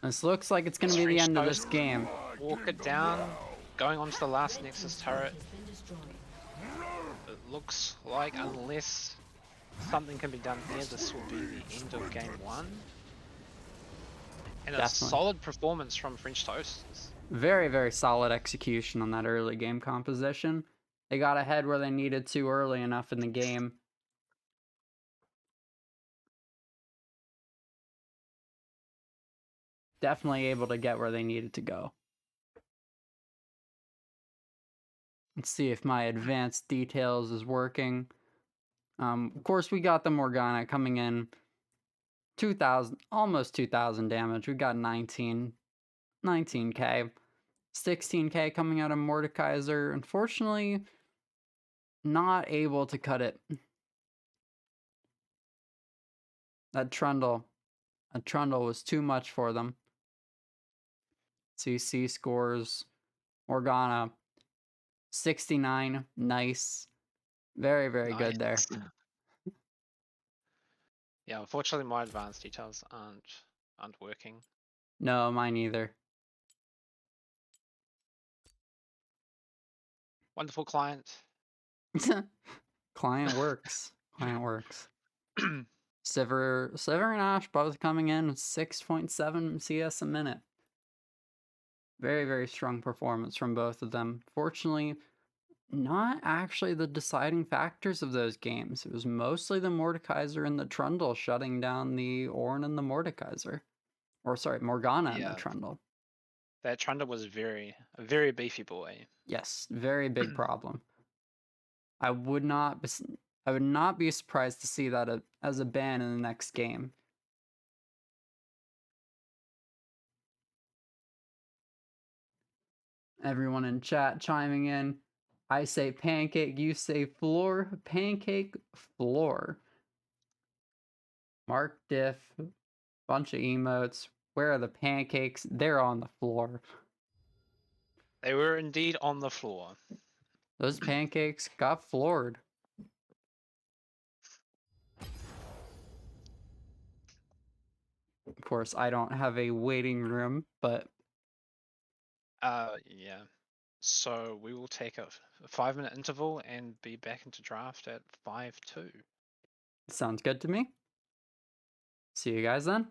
This looks like it's going to be the end of this game. Walk it down, going on to the last Nexus turret. It looks like unless something can be done here, this will be the end of game 1. And a Definitely. solid performance from French Toasters. Very solid execution on that early game composition. They got ahead where they needed to early enough in the game. Definitely able to get where they needed to go. Let's see if my advanced details is working. Of course, we got the Morgana coming in 2,000, almost 2,000 damage. We got 19k. 16k coming out of Mordekaiser. Unfortunately, not able to cut it. That Trundle was too much for them. CC scores. Morgana, 69. Nice. Very good there. Yeah, unfortunately my advanced details aren't working. No, mine either. Wonderful client. Client works. Client works. Sivir and Ashe both coming in with 6.7 CS a minute. Very strong performance from both of them. Fortunately, not actually the deciding factors of those games. It was mostly the Mordekaiser and the Trundle shutting down the Ornn and the Mordekaiser. Or sorry, Morgana and the Trundle. That Trundle was a very beefy boy. Yes, very big problem. I would not be surprised to see that as a ban in the next game. Everyone in chat chiming in. I say pancake, you say floor. Pancake, floor. Mark Diff, bunch of emotes. Where are the pancakes? They're on the floor. They were indeed on the floor. Those pancakes got floored. Of course, I don't have a waiting room, but... Yeah. So we will take a 5-minute interval and be back into draft at 5-2. Sounds good to me. See you guys then.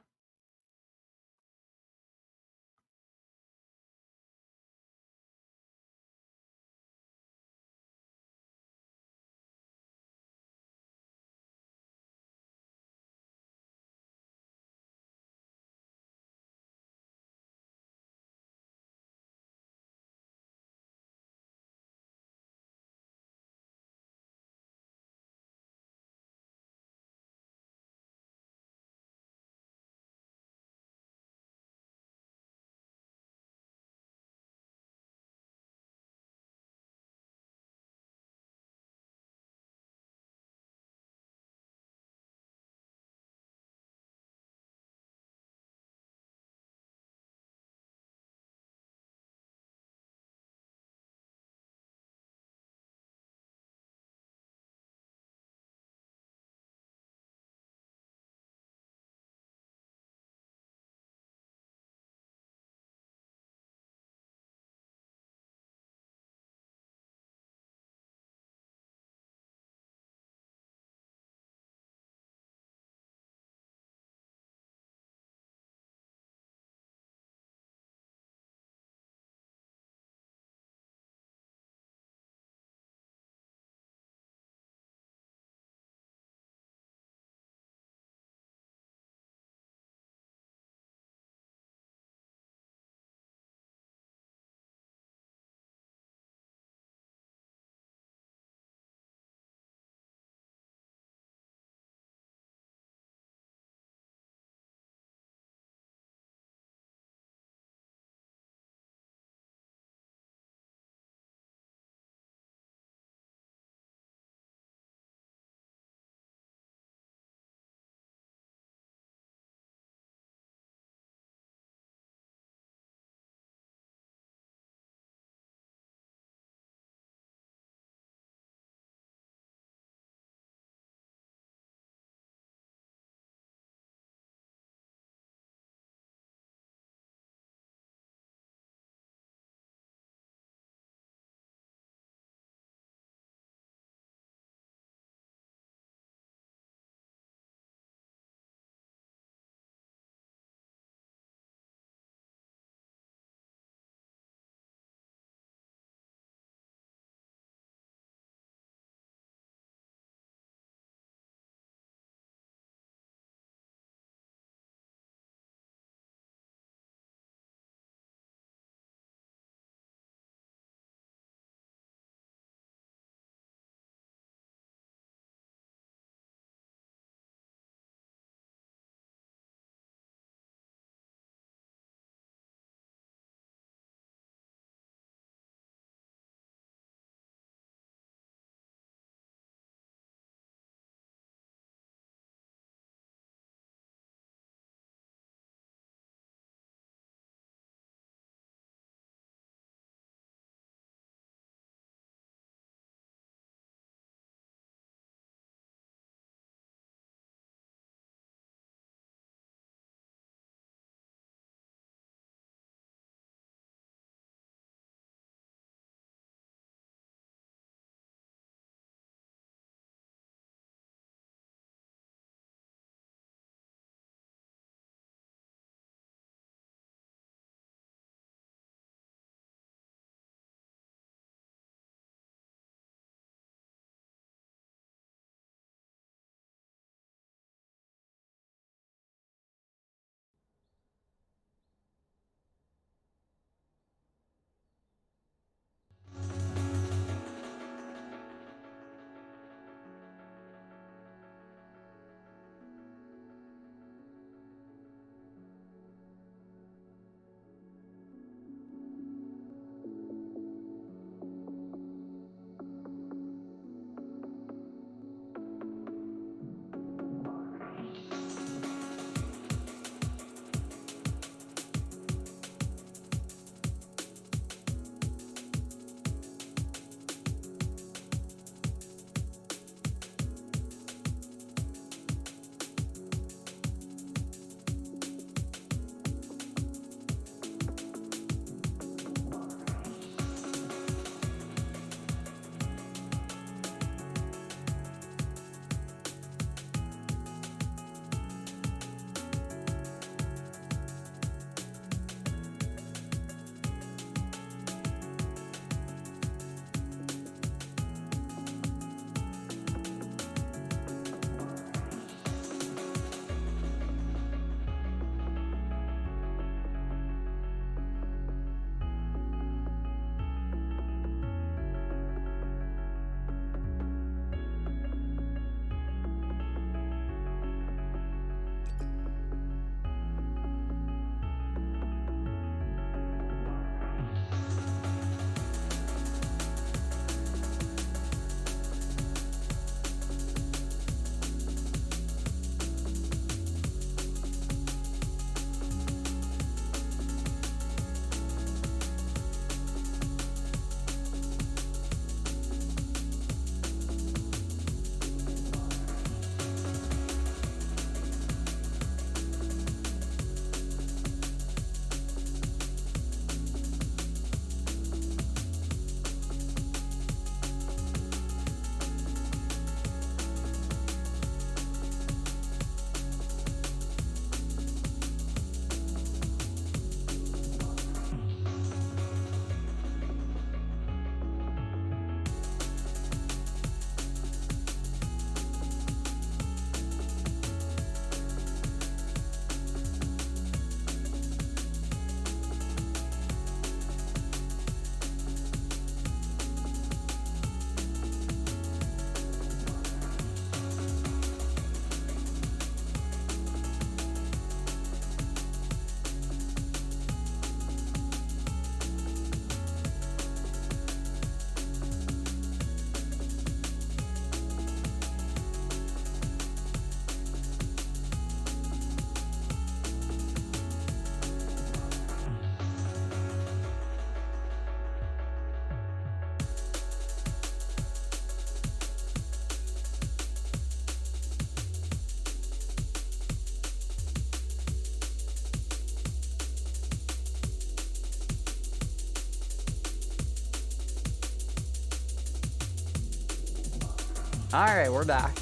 Alright, we're back.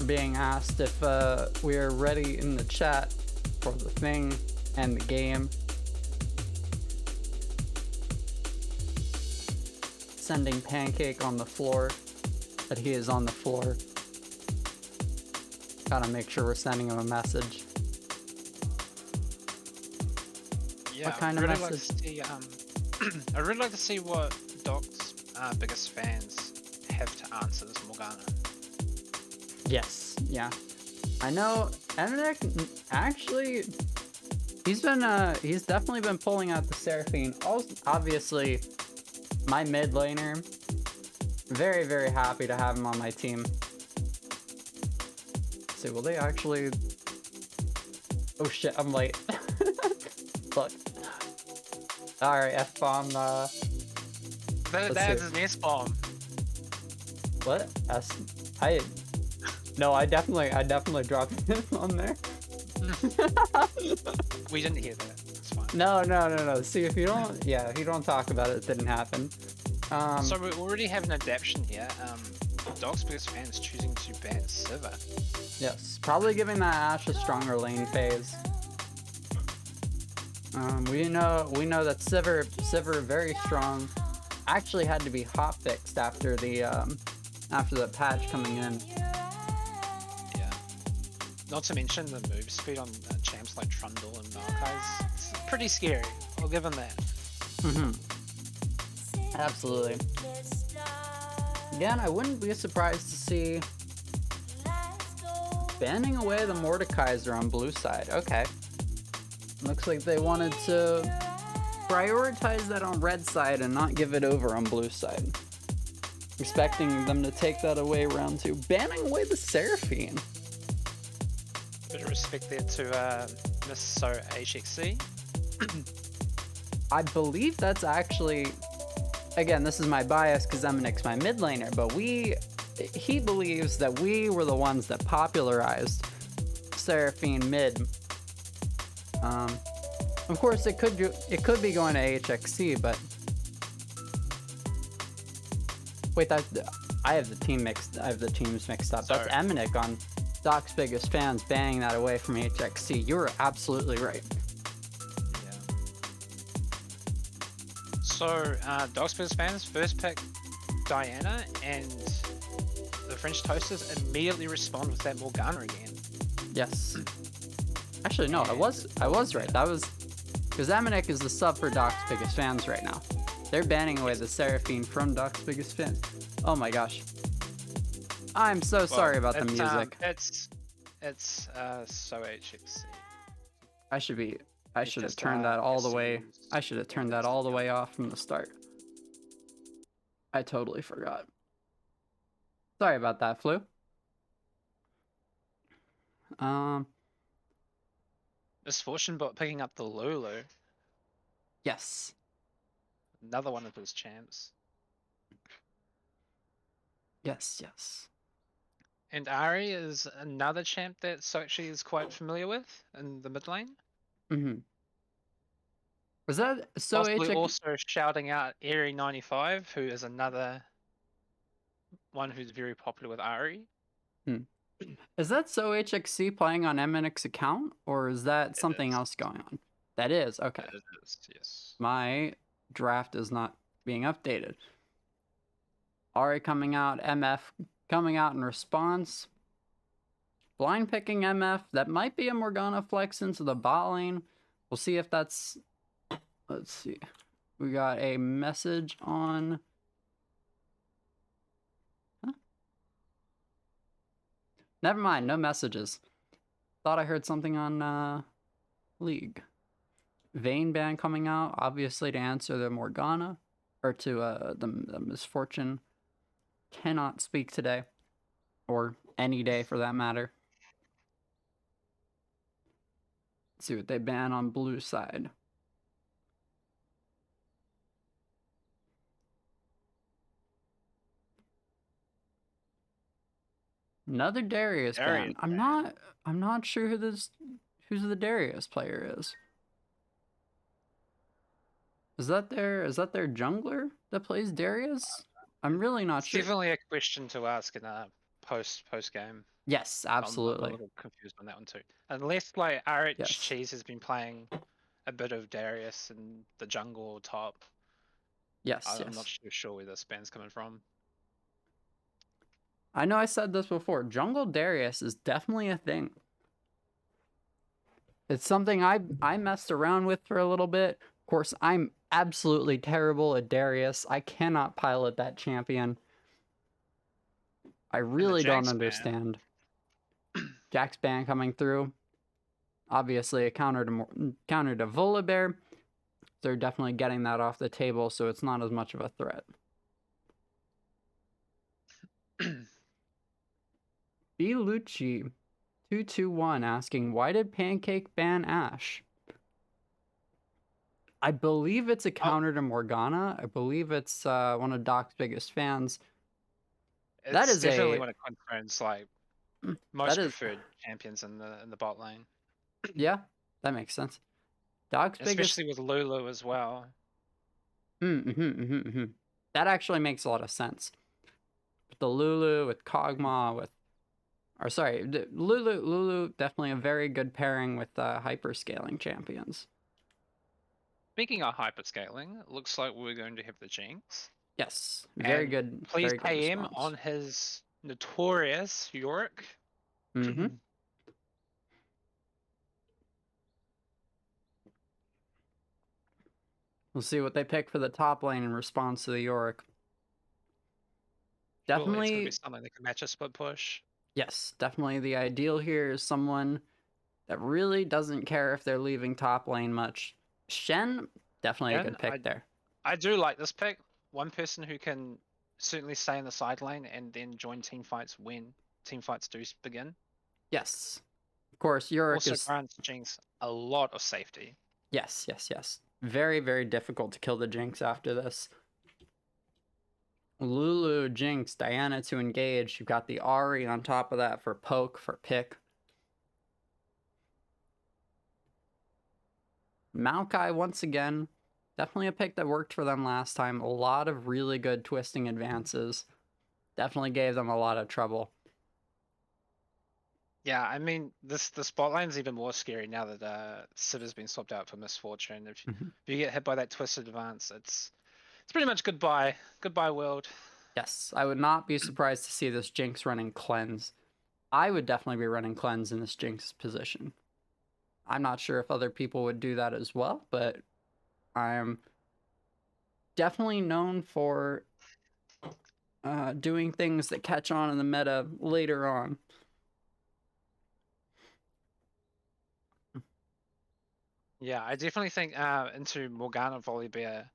Being asked if we are ready in the chat for the thing and the game. Sending Pancake on the floor, but he is on the floor. Gotta make sure we're sending him a message. Yeah, What kind of Like to message? see, I'd really like to see what Doc's biggest fans have to answer this Morgana. Yes, yeah. I know Eminic actually he's definitely been pulling out the Seraphine. Also, obviously my mid laner. Very, very happy to have him on my team. Let's see, will they actually oh shit, I'm late. Look. Alright, F-bomb That's an S-bomb. what? I definitely dropped it on there. We didn't hear that. It's fine. No. See, if you don't talk about it, it didn't happen. So we already have an adaptation here. Doc's biggest fan is choosing to ban Sivir. Yes, probably giving that Ashe a stronger lane phase. We know that Sivir very strong. Actually had to be hot fixed after the patch coming in. Yeah. Not to mention the move speed on champs like Trundle and Maokai. It's pretty scary. I'll give him that. Absolutely. Again, I wouldn't be surprised to see banning away the Mordekaiser on blue side. Okay. Looks like they wanted to prioritize that on red side and not give it over on blue side. Expecting them to take that away round 2. Banning away the Seraphine. Bit of respect there to Miss So HXC. I believe that's actually... Again, this is my bias because Eminic's my mid laner, but he believes that we were the ones that popularized Seraphine mid. Of course, it could be going to HXC, but wait, I have the teams mixed up. Sorry. That's Eminic on Doc's biggest fans banning that away from HXC. You were absolutely right. So, Doc's biggest fans first pick Diana, and the French Toasters immediately respond with that Morgana again. Yes. Actually, no, I was right. That was because Eminic is the sub for Doc's biggest fans right now. They're banning away the Seraphine from Doc's biggest fans. Oh my gosh. I'm so sorry about the music. It's So HXC. I should have turned that all the way. I should have turned that all the way off from the start. I totally forgot. Sorry about that, Flu. Misfortune bot picking up the Lulu. Yes. Another one of his champs. Yes, yes. And Ari is another champ that Sochi is quite familiar with in the mid lane. Was that so Possibly also shouting out Airy95, who is another one who's very popular with Ari. Is that so HXC playing on Eminic's account, or is that something else going on? That is, okay. It is, yes. My draft is not being updated. Ari coming out, MF coming out in response. Blind picking MF. That might be a Morgana flex into the bot lane. We'll see if that's... Let's see. We got a message on... Huh? Never mind, no messages. Thought I heard something on League. Vayne ban coming out, obviously to answer the Morgana, or to the Misfortune. Cannot speak today, or any day for that matter. Let's see what they ban on blue side. Another Darius ban. I'm not sure who's the Darius player is. Is that their jungler that plays Darius? I'm really not It's sure. definitely a question to ask in a post game. Yes, I'm a absolutely. little confused on that one too. Unless like RH Yes. Cheez has been playing a bit of Darius in the jungle or top. Yes, I'm not yes. too sure where this band's coming from. I know I said this before. Jungle Darius is definitely a thing. It's something I messed around with for a little bit. Of course, I'm absolutely terrible at Darius. I cannot pilot that champion. I really don't Jax ban. understand. Jax ban coming through. Obviously, a counter to Volibear. They're definitely getting that off the table, so it's not as much of a threat. Belucci 221 asking, why did Pancake ban Ashe? I believe it's a counter to Morgana. I believe it's one of Doc's biggest fans. That It's is definitely a one of Quinstone's like that most is preferred champions in the bot lane. yeah, that makes sense. Doc's biggest Especially with Lulu as well. That actually makes a lot of sense. With the Lulu, with Kog'Maw, with or sorry, Lulu definitely a very good pairing with hyperscaling champions. Speaking of hyperscaling, it looks like we're going to have the Jinx. Yes, very And good. Please very good pay him response. on his notorious Yorick. Mm-hmm. We'll see what they pick for the top lane in response to the Yorick. Surely it's going to Definitely, be something that can match a split push. yes, definitely the ideal here is someone that really doesn't care if they're leaving top lane much. Shen, definitely a good pick there. I do like this pick. One person who can certainly stay in the side lane and then join team fights when team fights do begin. Yes. Of course, Yorick Also is... grants Jinx a lot of safety. Yes, yes, yes. Very, very difficult to kill the Jinx after this. Lulu, Jinx, Diana to engage. You've got the Ahri on top of that for poke, for pick. Maokai, once again, definitely a pick that worked for them last time. A lot of really good twisting advances. Definitely gave them a lot of trouble. Yeah, I mean, this the spot lane's even more scary now that Sid has been swapped out for Misfortune. If you get hit by that twisted advance, it's pretty much goodbye world. Yes, I would not be surprised to see this Jinx running Cleanse. I would definitely be running Cleanse in this Jinx position. I'm not sure if other people would do that as well, but I'm definitely known for doing things that catch on in the meta later on. Yeah, I definitely think into Morgana, Volibear,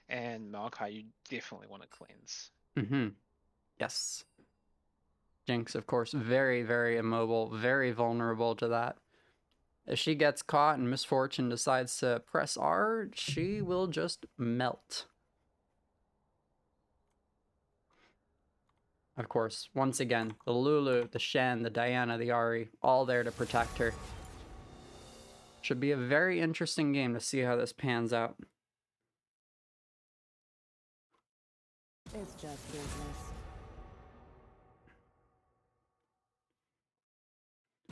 and Maokai, you definitely want to cleanse. Yes. Jinx, of course, very, very immobile, very vulnerable to that. If she gets caught and Misfortune decides to press R, she will just melt. Of course, once again, the Lulu, the Shen, the Diana, the Ahri, all there to protect her. Should be a very interesting game to see how this pans out. It's just business.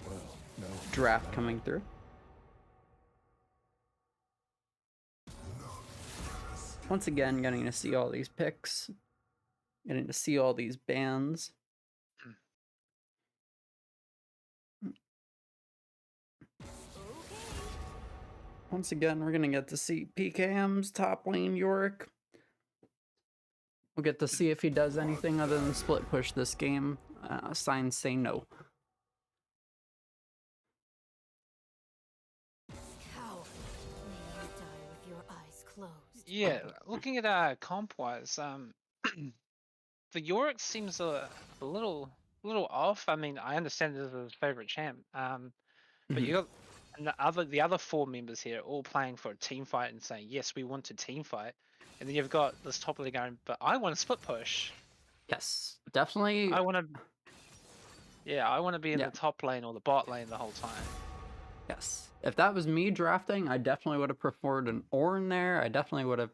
Well, no. Draft coming through. Once again, getting to see all these picks. Getting to see all these bans. Once again, we're going to get to see PKM's top lane Yorick. We'll get to see if he does anything other than split push this game. Signs say no. Coward. May you die with your eyes closed. Yeah, looking at comp-wise, the Yorick seems a little off. I mean, I understand this is his favorite champ, but you got the other four members here all playing for a team fight and saying yes, we want to team fight, and then you've got this top lane going, but I want to split push. Yes, definitely. I want to. Yeah, I want to be in the top lane or the bot lane the whole time. Yes. If that was me drafting, I definitely would have preferred an Ornn there. I definitely would have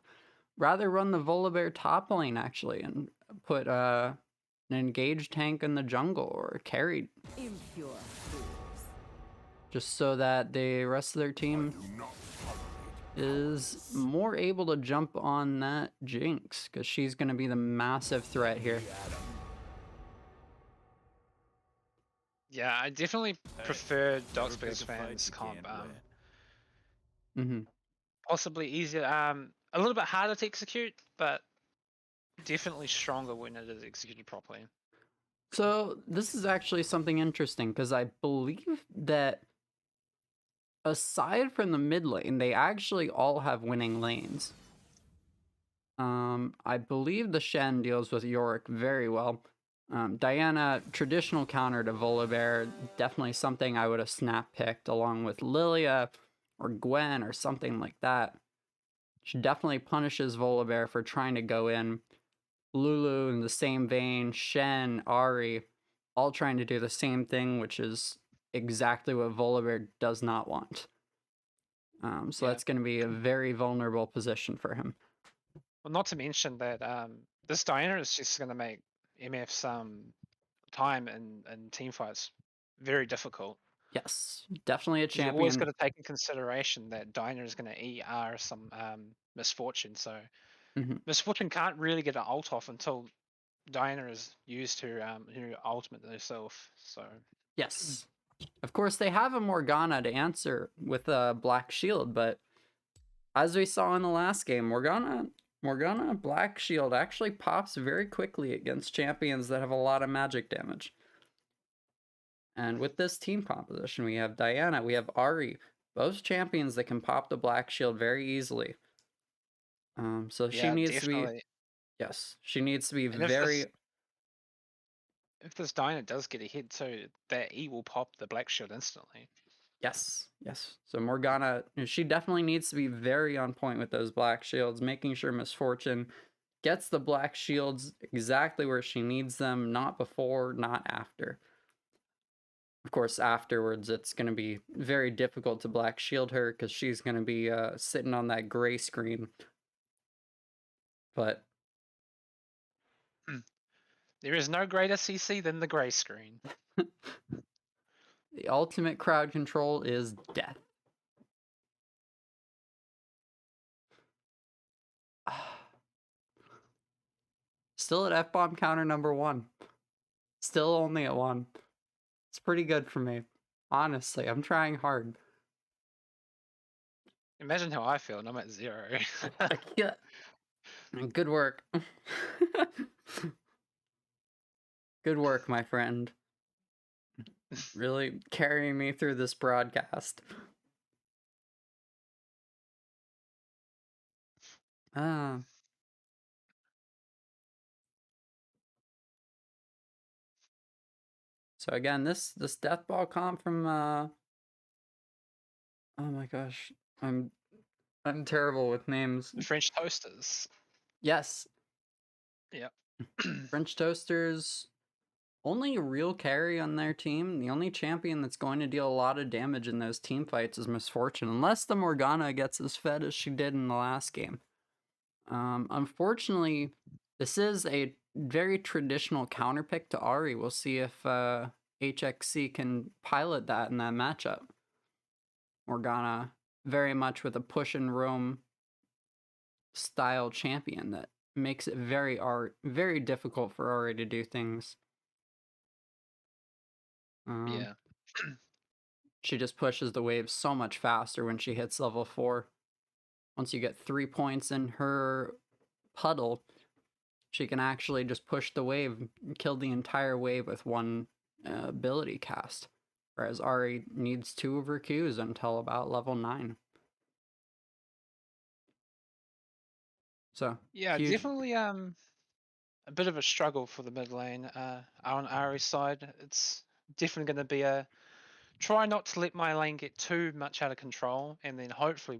rather run the Volibear top lane actually and put an engaged tank in the jungle or carried, Impure fools. just so that the rest of their team is more able to jump on that Jinx, because she's going to be the massive threat here. Yeah, I definitely prefer Doc's Never pick biggest a fight fans you comp. can't win. Mm-hmm. Possibly easier, a little bit harder to execute, but definitely stronger when it is executed properly. So this is actually something interesting, because I believe that aside from the mid lane, they actually all have winning lanes. I believe the Shen deals with Yorick very well. Diana, traditional counter to Volibear, definitely something I would have snap picked along with Lilia or Gwen or something like that. She definitely punishes Volibear for trying to go in. Lulu in the same vein, Shen, Ahri, all trying to do the same thing, which is exactly what Volibear does not want. So Yeah. that's going to be a very vulnerable position for him. Well, not to mention that this Diana is just going to make MF's time and team fights very difficult. Yes, definitely a 'Cause you always got champion. to take in consideration that Diana is going to ER some Misfortune, so Mhm. Misfortune can't really get an ult off until Diana is used her ultimate herself. So Yes. Of course, they have a Morgana to answer with a Black Shield, but as we saw in the last game, Morgana Black Shield actually pops very quickly against champions that have a lot of magic damage. And with this team composition, we have Diana, we have Ahri, both champions that can pop the Black Shield very easily. So she yeah, needs to be, definitely. yes, she needs to be And very, if this Diana does get a hit too, that E will pop the Black Shield instantly. yes, yes. So Morgana, she definitely needs to be very on point with those Black Shields, making sure Misfortune gets the Black Shields exactly where she needs them, not before, not after. Of course, afterwards, it's going to be very difficult to Black Shield her because she's going to be sitting on that gray screen. But There is no greater CC than the gray screen. the ultimate crowd control is death. Still at F-bomb counter number 1. Still only at 1. It's pretty good for me. Honestly, I'm trying hard. Imagine how I feel, and I'm at 0. Yeah. Good work. Good work, my friend. Really carrying me through this broadcast. So again, this death ball comp from oh my gosh. I'm terrible with names. French toasters. Yes, Yeah. French Toasters, only real carry on their team. The only champion that's going to deal a lot of damage in those team fights is Misfortune, unless the Morgana gets as fed as she did in the last game. Unfortunately, this is a very traditional counterpick to Ahri. We'll see if HXC can pilot that in that matchup. Morgana, very much with a push and roam style champion that makes it very difficult for Ahri to do things. Yeah. She just pushes the wave so much faster when she hits level 4. Once you get 3 points in her puddle, she can actually just push the wave and kill the entire wave with one ability cast. Whereas Ahri needs 2 of her Qs until about level 9. So, Yeah, huge. definitely a bit of a struggle for the mid lane. On Ari's side, it's definitely going to be a try not to let my lane get too much out of control, and then hopefully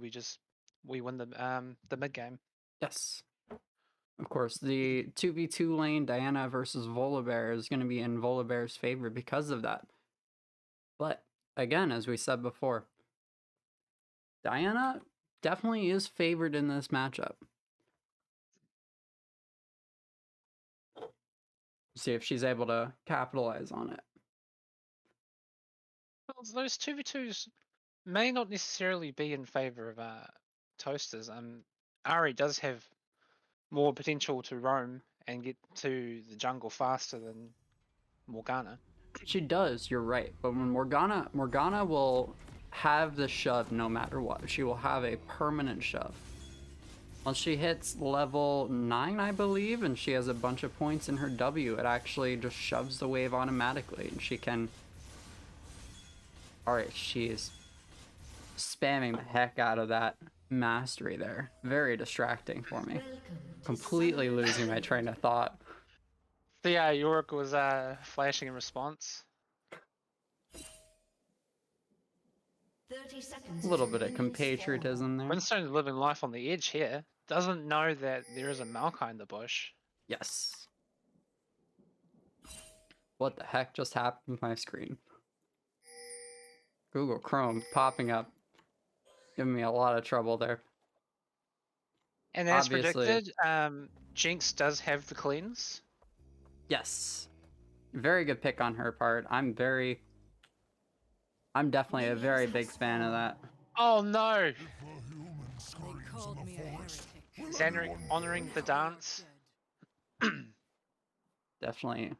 we win the mid game. Yes. Of course, the 2v2 lane, Diana versus Volibear, is going to be in Volibear's favor because of that. But, again, as we said before, Diana definitely is favored in this matchup. See if she's able to capitalize on it. Well, those 2v2s may not necessarily be in favor of Toasters. Ari does have more potential to roam and get to the jungle faster than Morgana. She does, you're right. But when Morgana will have the shove no matter what. She will have a permanent shove. Once she hits level 9, I believe, and she has a bunch of points in her W, it actually just shoves the wave automatically, and she can... Alright, she is spamming the heck out of that mastery there. Very distracting for me. Completely losing my train of thought. So yeah, Yorick was flashing in response. 30 seconds. A little bit of compatriotism there. Quinstone's living life on the edge here. Doesn't know that there is a Maokai in the bush. Yes. What the heck just happened with my screen? Google Chrome popping up. Giving me a lot of trouble there. And as Obviously. predicted, Jinx does have the cleanse. Yes. Very good pick on her part. I'm definitely a very big fan of that. Oh no! If a human screams called in me the a forest, heretic. will Zanrick anyone honoring believe the them? dance. Definitely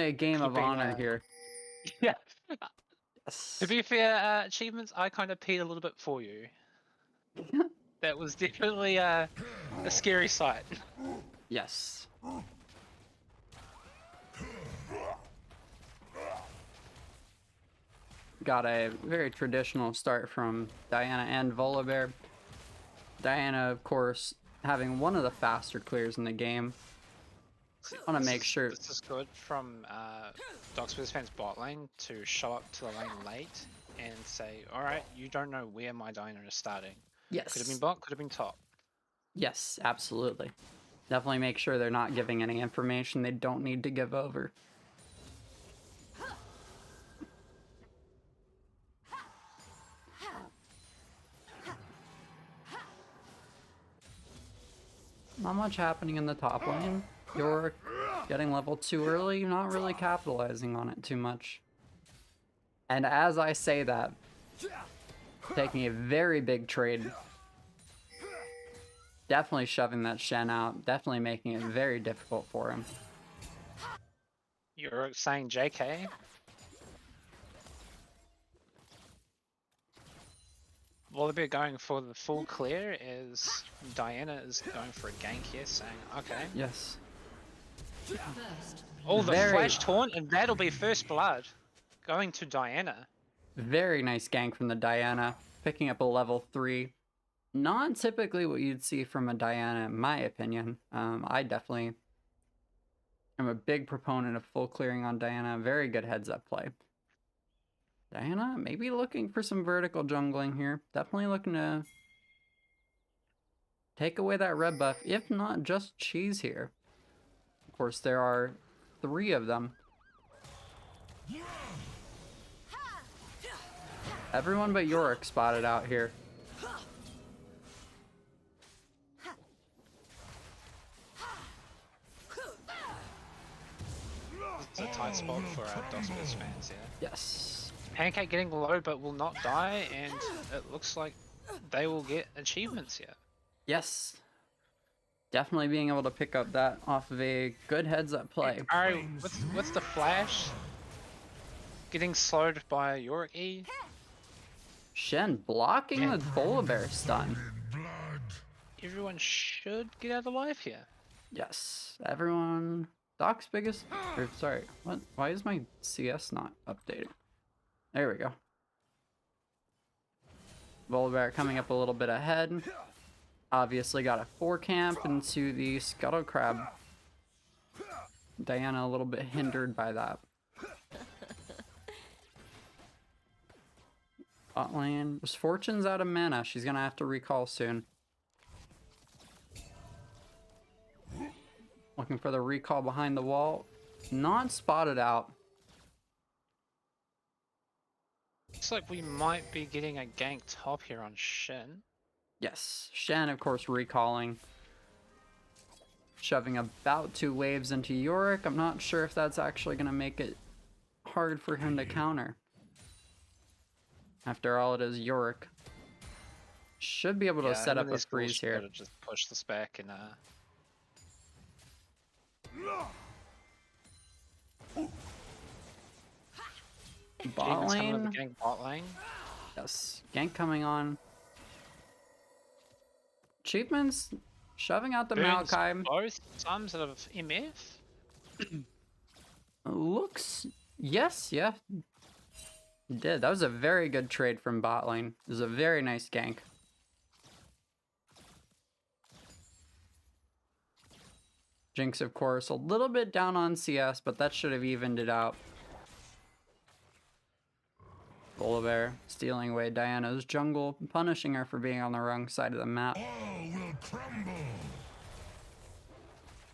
a game of Keeping, honor here. Yeah. Yes. To be fair, achievements, I kind of peed a little bit for you. That was definitely a scary sight. Yes. Got a very traditional start from Diana and Volibear. Diana, of course, having one of the faster clears in the game. Want to make sure. This is good from Doxper's fans bot lane to show up to the lane late and say, alright, you don't know where my Diana is starting. Yes. Could have been bot, could have been top. Yes, absolutely. Definitely make sure they're not giving any information they don't need to give over. Not much happening in the top lane. You're getting level 2 early, not really capitalizing on it too much. And as I say that, taking a very big trade. Definitely shoving that Shen out, definitely making it very difficult for him. You're saying JK? Wallaby going for the full clear as Diana is going for a gank here, saying, okay. Yes. Oh, the Very- flash taunt, and that'll be first blood. Going to Diana. Very nice gank from the Diana, picking up a level 3. Not typically what you'd see from a Diana, in my opinion. I definitely am a big proponent of full clearing on Diana. Very good heads up play. Diana, maybe looking for some vertical jungling here. Definitely looking to take away that red buff, if not just Cheez here. Of course, there are 3 of them. Everyone but Yorick spotted out here. It's a tight spot for Doxper's fans here. Yes. Pancake getting low but will not die, and it looks like they will get achievements here. Yes. Definitely being able to pick up that off of a good heads up play. Alright, with the flash, getting slowed by Yorick E. Shen blocking the Volibear stun. In blood. Everyone should get out alive here. Yes. Everyone. Doc's biggest. Or, sorry. What? Why is my CS not updating? There we go. Volibear coming up a little bit ahead. Obviously got a 4 camp into the Scuttle Crab. Diana a little bit hindered by that. Bot lane. Misfortune's out of mana. She's gonna have to recall soon. Looking for the recall behind the wall. Not spotted out. Looks like we might be getting a gank top here on Shen. Yes. Shen, of course, recalling. shoving about 2 waves into Yorick. I'm not sure if that's actually going to make it hard for him to counter. After all, it is Yorick. Should be able to set up a freeze here. Just push this back and Bot lane. Gang bot lane. Yes, gank coming on. Achievements shoving out the Burns Maokai. both sums of MF. Looks, yes, yeah. He did. That was a very good trade from bot lane. It was a very nice gank. Jinx, of course, a little bit down on CS, but that should have evened it out. Volibear stealing away Diana's jungle, punishing her for being on the wrong side of the map. All will crumble.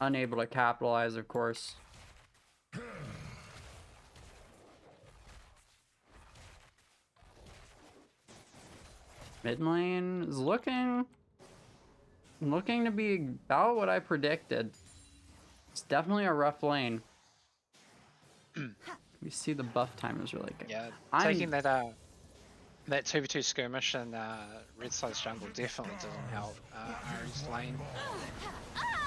Unable to capitalize, of course. Mid lane is looking to be about what I predicted. It's definitely a rough lane. We see the buff time is really good. Yeah, taking that 2v2 skirmish and red side's jungle definitely doesn't help Ari's lane.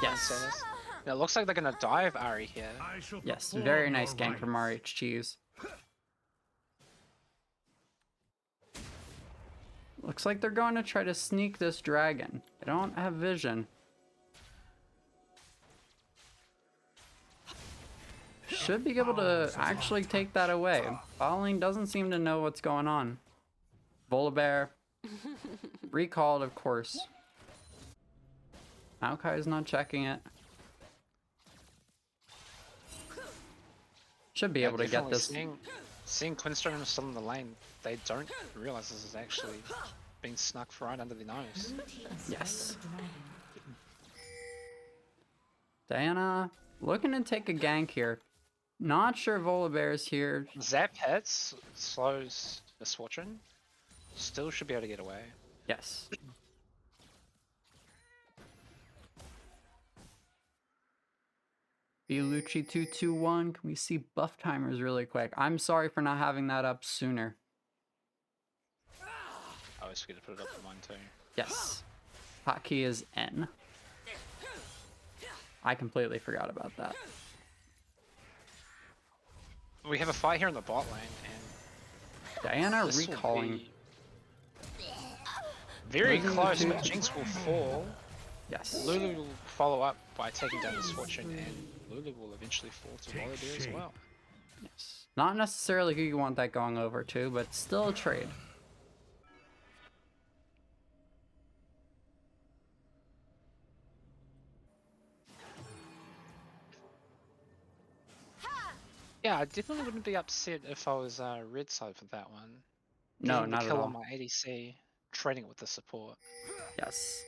Yes. Now, it looks like they're gonna dive Ari here. I shall Yes, perform very your nice gank from rites. Cheez. Looks like they're going to try to sneak this dragon. They don't have vision. Should be able to actually take that away. Bot doesn't seem to know what's going on. Volibear. Recalled, of course. Maokai is not checking it. Should be able to get this. Seeing Quinstone still in the lane, they don't realize this is actually being snuck right under the nose. Yes. Diana looking to take a gank here. Not sure Volibear is here. Zap hits, slows Misfortune. Still should be able to get away. Yes. Lucci 221. Can we see buff timers really quick? I'm sorry for not having that up sooner. I always forget to put it up for mine too. Yes. Hotkey is N. I completely forgot about that. We have a fight here in the bot lane, and Diana this will recalling. be very Lulu close, too. but Jinx will fall. Yes. Lulu will follow up by taking down Misfortune, and Lulu will eventually fall to Volibear as well. Yes. Not necessarily who you want that going over to, but still a trade. Yeah, I definitely wouldn't be upset if I was red side for that one. No, Getting the not at kill all. on my ADC, trading it with the support. Yes.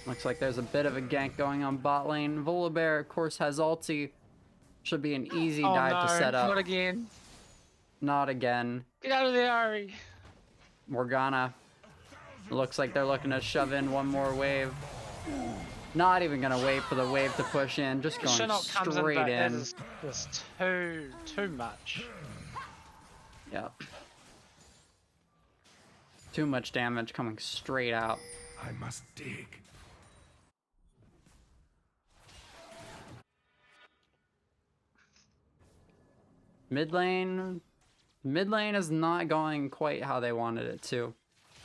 Looks like there's a bit of a gank going on bot lane. Volibear, of course, has ulti. Should be an easy Oh dive no, to set up. not again. Not again. Get out of there, Ari. Morgana. Looks like they're looking to shove in one more wave. Not even gonna wait for the wave to push in. Just going Shinnok comes in, straight but it in. is just too much. Yep. Too much damage coming straight out. I must dig. Mid lane is not going quite how they wanted it to.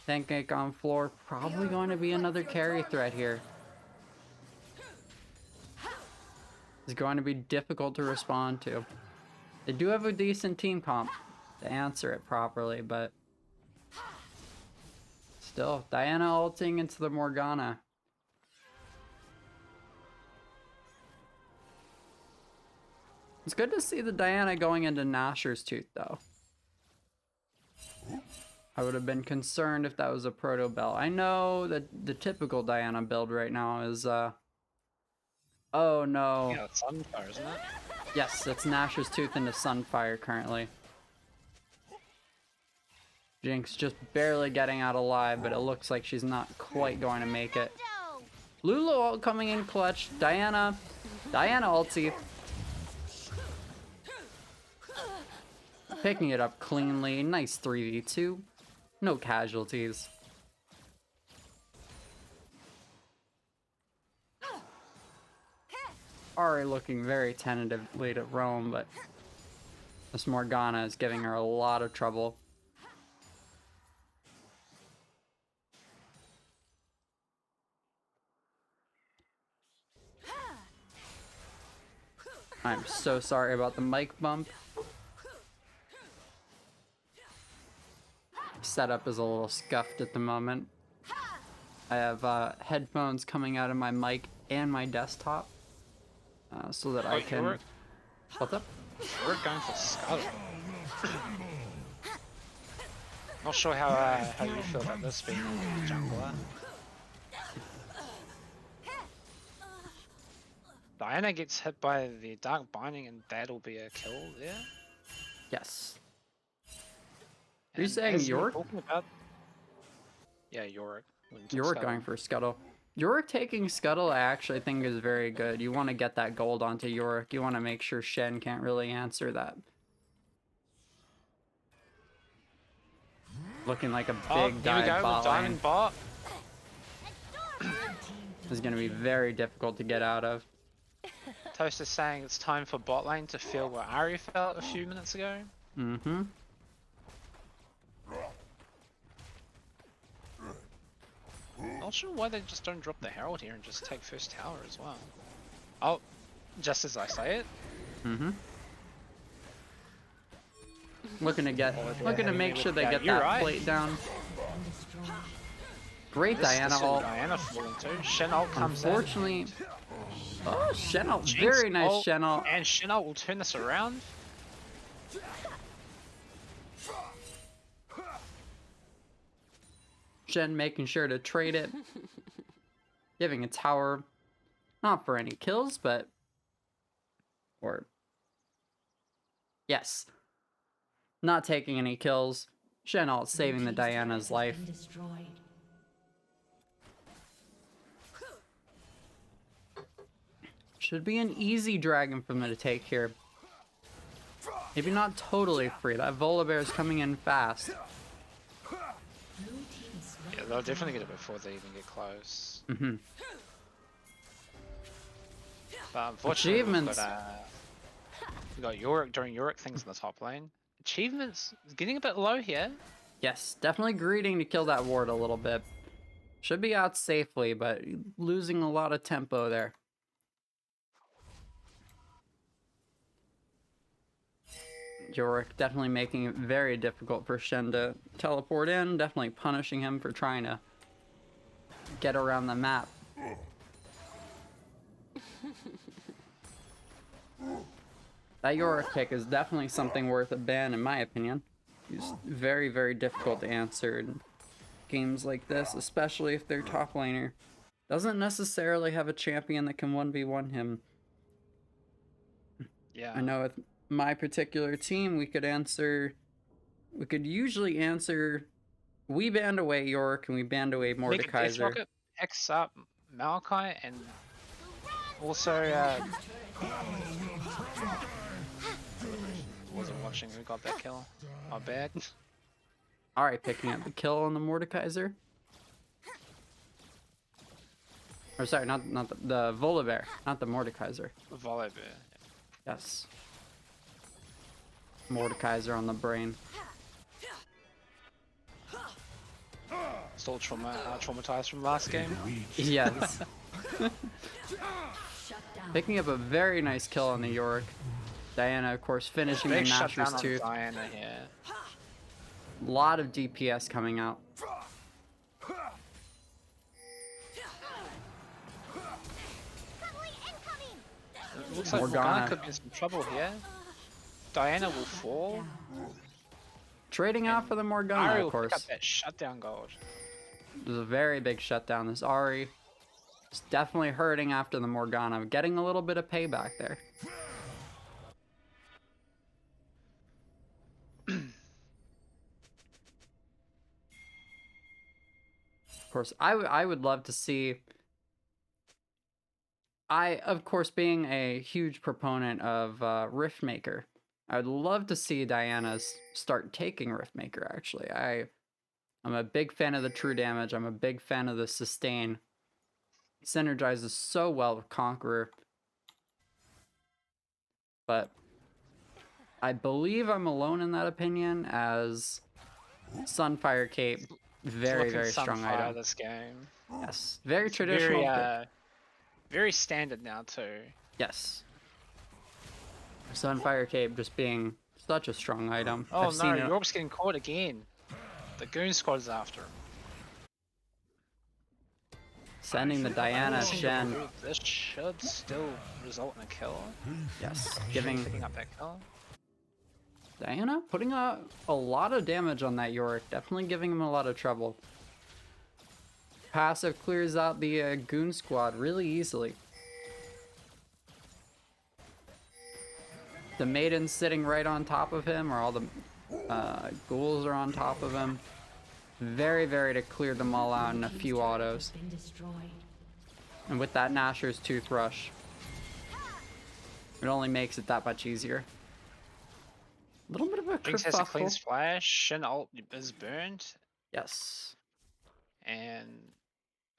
Pancake on floor, probably going to be another carry threat here. It's going to be difficult to respond to. They do have a decent team comp to answer it properly, but still, Diana ulting into the Morgana. It's good to see the Diana going into Nashor's Tooth, though. I would have been concerned if that was a Proto Bell. I know that the typical Diana build right now is, oh no. Yeah, it's Sunfire, isn't it? Yes, it's Nashor's Tooth into Sunfire currently. Jinx just barely getting out alive, but it looks like she's not quite going to make it. Lulu ult coming in clutch. Diana ulti. Picking it up cleanly. Nice 3v2. No casualties. Ahri looking very tentatively to roam, but this Morgana is giving her a lot of trouble. I'm so sorry about the mic bump. Setup is a little scuffed at the moment. I have headphones coming out of my mic and my desktop so that I can... What's up? We're going for Scuttle. Not sure how you feel about this being a jungler. Diana gets hit by the Dark Binding and that'll be a kill there. Yes. Are you And saying as we were Yorick? talking about... Yeah, Yorick. Yorick going for Scuttle. Yorick taking Scuttle I actually think is very good. You want to get that gold onto Yorick. You want to make sure Shen can't really answer that. Looking like a big dive bot lane. Diamond bot. This is going to be very difficult to get out of. Toast is saying it's time for bot lane to feel what Ahri felt a few minutes ago. Mm-hmm. Not sure why they just don't drop the Herald here and just take first tower as well. Oh, just as I say it. Mm-hmm. Looking to make sure they get that plate down. Great Diana ult. Diana falling too. Shen ult comes Unfortunately, oh, Shen ult, Jinx very nice ult, Shen ult. And Shen ult will turn this around. Shen making sure to trade it. Giving a tower, not for any kills, but... Or... Yes. Not taking any kills. Shen ult saving the Diana's life. Should be an easy dragon for them to take here. Maybe not totally free. That Volibear is coming in fast. Yeah, they'll definitely get it before they even get close. Mm-hmm. But unfortunately, Achievements. we got Yorick doing Yorick things in the top lane. Achievements is getting a bit low here. Yes, definitely greeting to kill that ward a little bit. Should be out safely, but losing a lot of tempo there. Yorick definitely making it very difficult for Shen to teleport in, definitely punishing him for trying to get around the map. That Yorick pick is definitely something worth a ban in my opinion. He's very, very difficult to answer in games like this, especially if their top laner doesn't necessarily have a champion that can 1v1 him. Yeah. I know with my particular team, we could usually answer, we banned away Yorick and we banned away Mordekaiser. Rocket picks up Maokai and also wasn't watching who got that kill. My bad. Alright, picking up the kill on the Mordekaiser. Or sorry, not the Volibear, not the Mordekaiser. Volibear. Yes. Mordekaiser on the brain. Still traumatized from last game. Yes. Picking up a very nice kill on the Yorick. Diana, of course, finishing the Big Master's shutdown on Tooth. Diana here. A lot of DPS coming out. It looks like Morgana could be in some trouble here. Diana will fall. Trading out for the Morgana, Ahri of will pick up course. that shutdown gold. There's a very big shutdown. This Ahri is definitely hurting after the Morgana. Getting a little bit of payback there. course, I would love to see. Of course, being a huge proponent of Riftmaker, I would love to see Diana's start taking Riftmaker, actually. I'm a big fan of the true damage. I'm a big fan of the sustain. It synergizes so well with Conqueror. But I believe I'm alone in that opinion, as Sunfire Cape, very, very strong Sunfire item. this game. Yes, very It's traditional pick. very standard now too. Yes. Sunfire Cape just being such a strong item. Oh I've seen no, it. York's getting caught again. The Goon Squad is after him. Sending the Diana Shen. This should still result in a kill. Yes, Picking up that kill. Diana putting a lot of damage on that Yorick. Definitely giving him a lot of trouble. Passive clears out the Goon Squad really easily. The Maiden's sitting right on top of him, or all the ghouls are on top of him. Very, very to clear them all out in a few autos. Been destroyed. And with that Gnasher's Toothrush, it only makes it that much easier. A little bit of a Jinx has a clean kerfuffle. splash. Shin ult is burned. Yes. And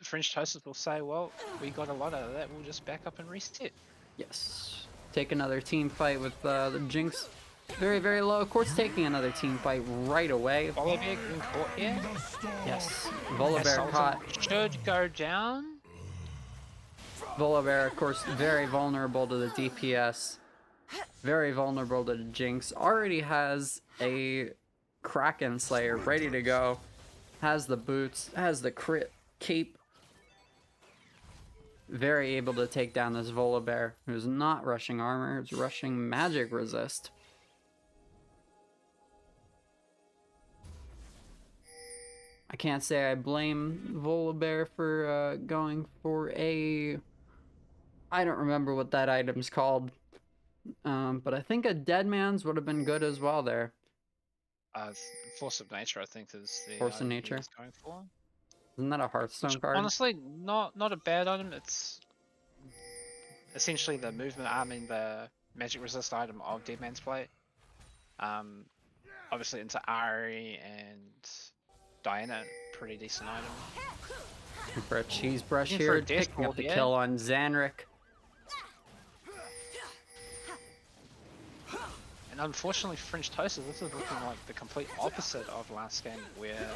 the French Toasters will say, well, we got a lot out of that. We'll just back up and reset. Yes. Take another team fight with the Jinx. Very, very low. Of course, taking another team fight right away. Volibear getting caught here. Yes. Volibear caught. Should go down. Volibear, of course, very vulnerable to the DPS. Very vulnerable to the Jinx. Already has a Kraken Slayer ready to go. Has the boots. Has the crit cape. Very able to take down this Volibear, who's not rushing armor, who's rushing magic resist. I can't say I blame Volibear for going for a... I don't remember what that item's called. But I think a Dead Man's would have been good as well there. Force of Nature, I think, is the Force of item he Nature. was going for. Isn't that a Hearthstone Which, card? honestly, not a bad item. It's essentially the movement, the magic resist item of Dead Man's Plate. Obviously into Ari and Diana, pretty decent item. Looking for a Cheese Brush Looking for here, a death picking up board, the yeah. kill on Zanrick. And unfortunately, French Toasters, this is looking like the complete opposite of last game, where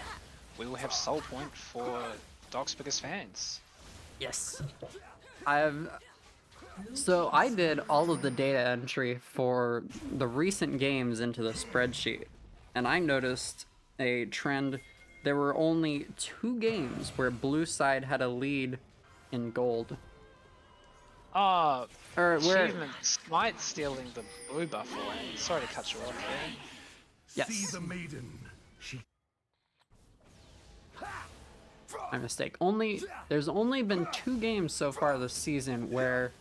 we will have Soul Point for Doc's biggest fans. Yes. So I did all of the data entry for the recent games into the spreadsheet, and I noticed a trend. There were only 2 games where blue side had a lead in gold. Oh, Or where... achievement Smite stealing the blue buff away. Sorry to cut you off there. Yes. See the maiden. She My mistake. There's only been 2 games so far this season where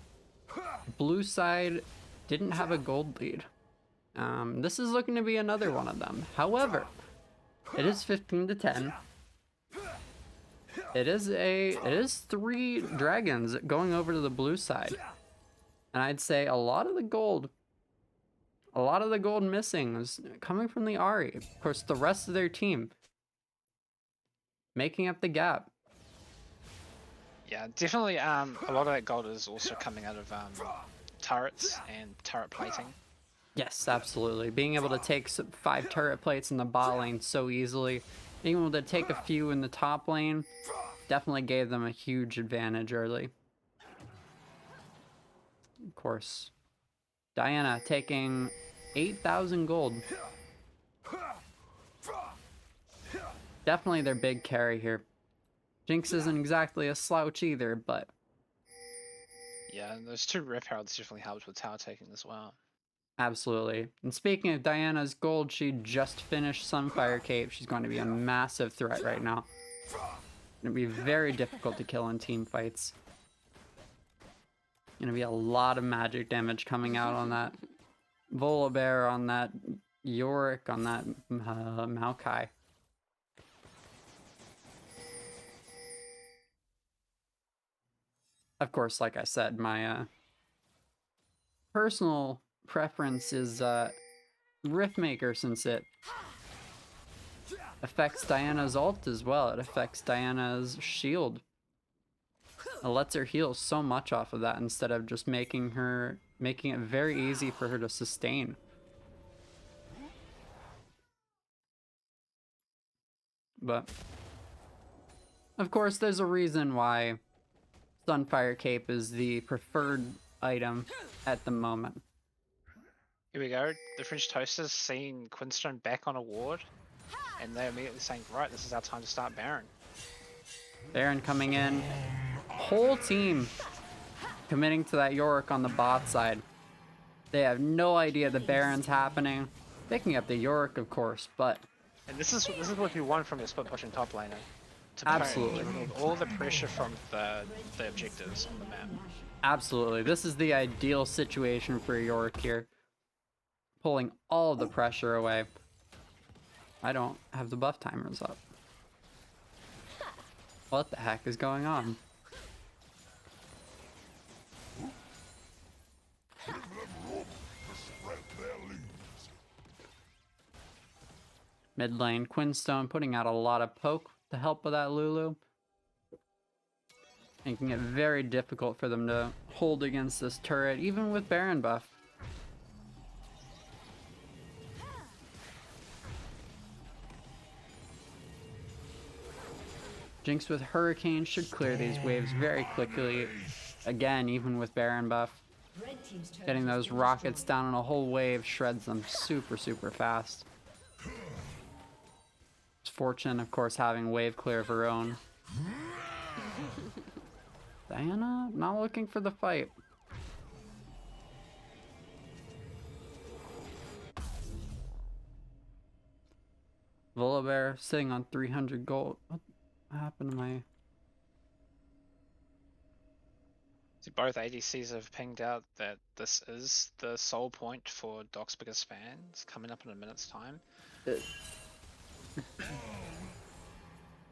blue side didn't have a gold lead. This is looking to be another one of them. However, it is 15-10. It is 3 dragons going over to the blue side. And I'd say a lot of the gold missing is coming from the Ahri. Of course, the rest of their team making up the gap. Yeah, definitely. A lot of that gold is also coming out of turrets and turret plating. Yes, absolutely. Being able to take 5 turret plates in the bot lane so easily, being able to take a few in the top lane, definitely gave them a huge advantage early. Of course, Diana taking 8,000 gold. Definitely their big carry here. Jinx isn't exactly a slouch either, but... Yeah, and those 2 Rift Heralds definitely helped with tower taking as well. Absolutely. And speaking of Diana's gold, she just finished Sunfire Cape. She's going to be a massive threat right now. Going to be very difficult to kill in team fights. Going to be a lot of magic damage coming out on that Volibear, on that Yorick, on that Maokai. Of course, like I said, my personal preference is Riftmaker, since it affects Diana's ult as well. It affects Diana's shield. It lets her heal so much off of that instead of just making it very easy for her to sustain. But of course, there's a reason why Sunfire Cape is the preferred item at the moment. Here we go. The French Toasters seeing Quinstone back on a ward, and they're immediately saying, right, this is our time to start Baron. Baron coming in. Whole team committing to that Yorick on the bot side. They have no idea the Baron's happening. Picking up the Yorick, of course, but... And this is what you want from your split pushing top laner. To Absolutely. remove all the pressure from the objectives on the map. Absolutely. This is the ideal situation for Yorick here. Pulling all the pressure away. I don't have the buff timers up. What the heck is going on? Mid lane, Quinstone putting out a lot of poke with the help of that Lulu. Making it very difficult for them to hold against this turret, even with Baron buff. Jinx with Hurricane should clear these waves very quickly. Again, even with Baron buff. Getting those rockets down in a whole wave shreds them super, super fast. It's fortunate, of course, having wave clear of her own. Diana, not looking for the fight. Volibear sitting on 300 gold. What happened to my... So both ADCs have pinged out that this is the sole point for Doc's biggest fans, coming up in a minute's time.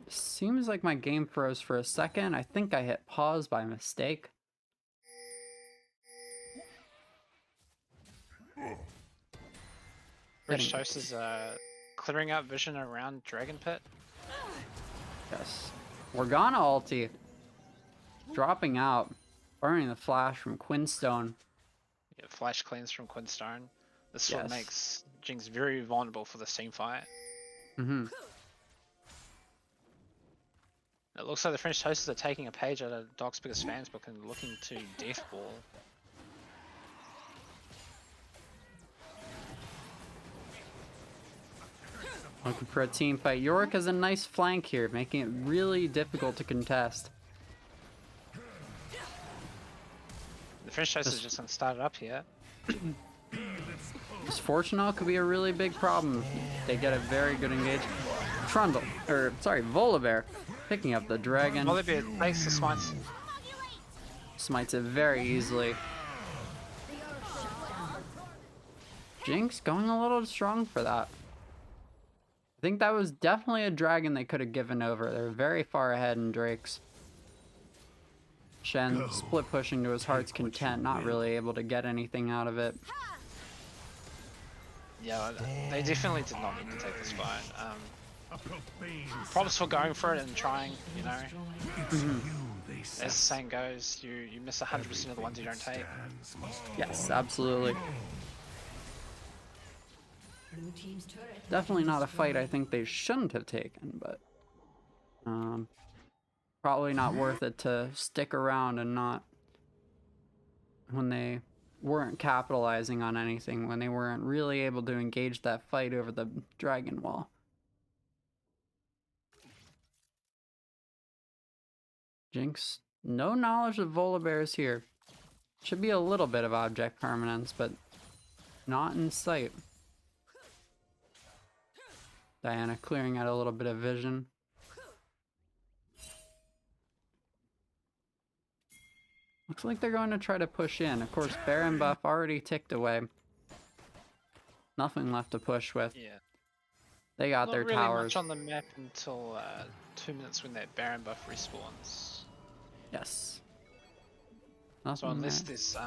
Seems like my game froze for a second. I think I hit pause by mistake. French Toast is clearing out vision around Dragon Pit. Yes. Morgana ulti. Dropping out. Burning the flash from Quinstone. Yeah, flash cleans from Quinstone. This Yes. one makes Jinx very vulnerable for this team fight. Mm-hmm. It looks like the French Toasters are taking a page out of Doc's biggest fans book and looking to deathball. Looking for a team fight. Yorick has a nice flank here, making it really difficult to contest. The French Toasters are just going to start it up here. This Fortunal could be a really big problem. They get a very good engage. Trundle, or sorry, Volibear, picking up the dragon. Volibear takes the smites. Smites it very easily. Jinx going a little strong for that. I think that was definitely a dragon they could have given over. They're very far ahead in Drake's. Shen split pushing to his heart's content, not really able to get anything out of it. Yeah, they definitely did not need to take this fight. Props for going for it and trying, you know. As the saying goes, you miss 100% of the ones you don't take. Yes, absolutely. Definitely not a fight I think they shouldn't have taken, but probably not worth it to stick around and not, when they weren't capitalizing on anything, when they weren't really able to engage that fight over the dragon wall. Jinx, no knowledge of Volibear is here. Should be a little bit of object permanence, but not in sight. Diana clearing out a little bit of vision. Looks like they're going to try to push in. Of course, Baron buff already ticked away. Nothing left to push with. Yeah. They got Not their really towers. much on the map until 2 minutes when that Baron buff respawns. Yes. So Nothing unless there. there's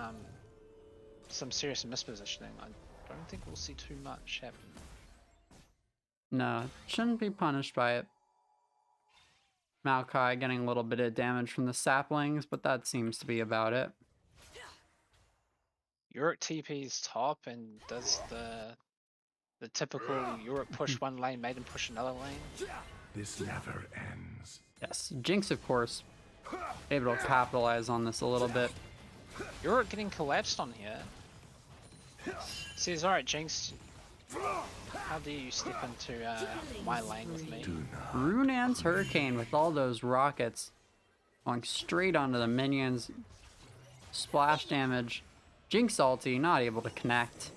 some serious mispositioning, I don't think we'll see too much happen. No, shouldn't be punished by it. Maokai getting a little bit of damage from the saplings, but that seems to be about it. Yorick TP's top and does the typical Yorick push one lane, Maiden push another lane. This never ends. Yes, Jinx, of course, able to capitalize on this a little bit. Yorick getting collapsed on here. Says, alright, Jinx, how dare you step into my lane with me? Runan's Hurricane with all those rockets going straight onto the minions. Splash damage. Jinx ulti not able to connect.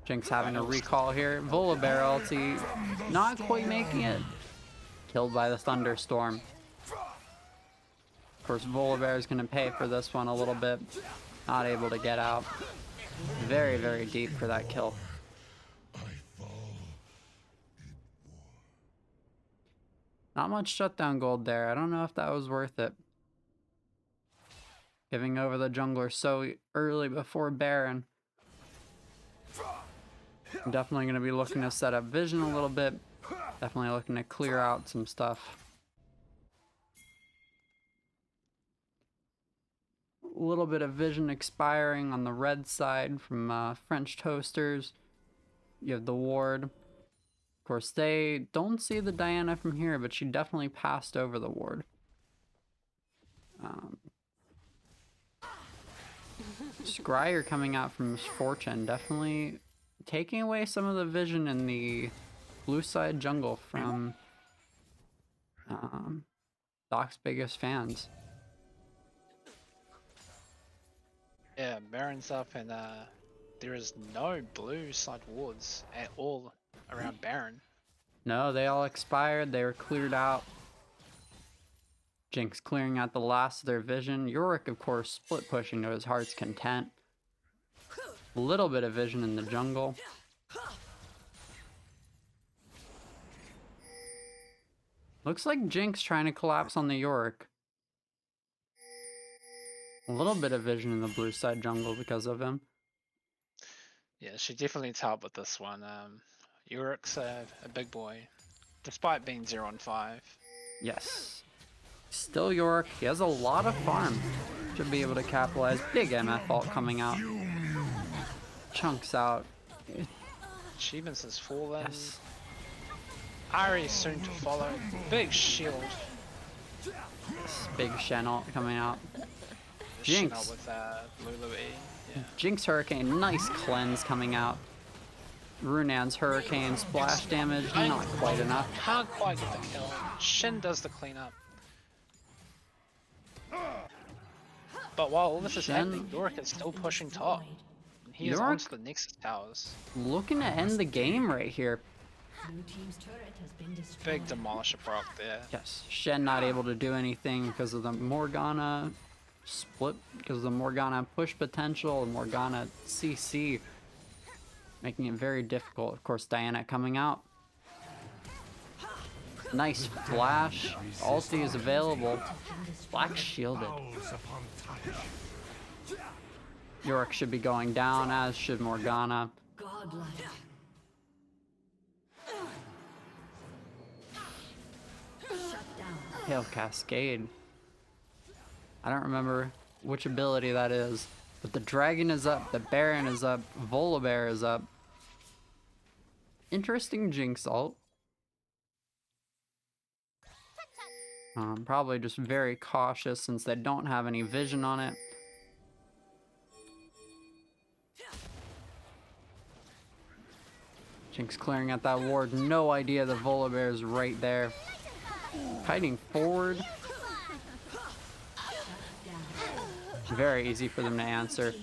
Jinx having a recall here. Volibear ulti not quite making it. Killed by the thunderstorm. Of course, Volibear is going to pay for this one a little bit. Not able to get out. Very, very deep for that kill. Not much shutdown gold there. I don't know if that was worth it. Giving over the jungler so early before Baron. I'm definitely going to be looking to set up vision a little bit. Definitely looking to clear out some stuff. A little bit of vision expiring on the red side from French Toasters. You have the ward. Of course, they don't see the Diana from here, but she definitely passed over the ward. Scryer coming out from Misfortune, definitely taking away some of the vision in the blue side jungle from Doc's biggest fans. Yeah, Baron's up and there is no blue side wards at all around Baron. No, they all expired. They were cleared out. Jinx clearing out the last of their vision. Yorick, of course, split pushing to his heart's content. A little bit of vision in the jungle. Looks like Jinx trying to collapse on the Yorick. A little bit of vision in the blue side jungle because of him. Yeah, she definitely needs help with this one. Yorick's a big boy, despite being 0-5. Yes. Still Yorick. He has a lot of farm. Should be able to capitalize. Big MF ult coming out. Chunks out. Achievements has fallen. Yes. Ari is soon to follow. Big shield. Big Shen ult coming out. Chanel Jinx. with Lulu E. Yeah. Jinx Hurricane. Nice cleanse coming out. Runan's Hurricane. Splash damage. Not quite enough. Can't quite get the kill. Shin does the cleanup. But while all this is Shen- happening, Yorick is still pushing top. And he is Yorick- onto the Nexus towers. Looking to end the game right here. Blue team's turret has been destroyed. Big demolisher proc there. Yes. Shen not able to do anything because of the Morgana split. Because of the Morgana push potential. The Morgana CC. Making it very difficult. Of course, Diana coming out. Nice flash. Ulti is available. Black shielded. Fouls upon touch. Yorick should be going down, as should Morgana. Godlike. Shut down. Hail Cascade. I don't remember which ability that is. But the dragon is up, the Baron is up, Volibear is up. Interesting Jinx ult. Probably just very cautious since they don't have any vision on it. Jinx clearing out that ward. No idea the Volibear is right there. Kiting forward. Very easy for them to answer.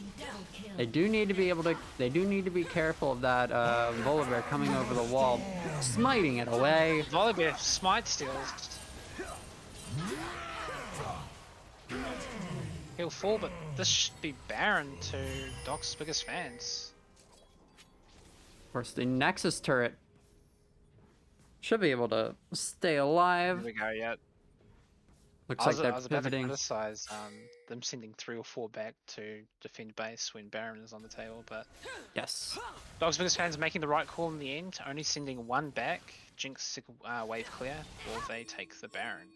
They do need to be able to. They do need to be careful of that Volibear coming over the wall, smiting it away. Volibear smite steals. He'll fall, but this should be Baron to Doc's biggest fans. Of course, the Nexus turret should be able to stay alive. Here we go, yet. Looks I like was, they're I was about to pivoting. criticize them sending 3 or 4 back to defend base when Baron is on the table, but Yes. Dogs Biggest fans making the right call in the end, only sending 1 back. Jinx wave clear, or they take the Baron.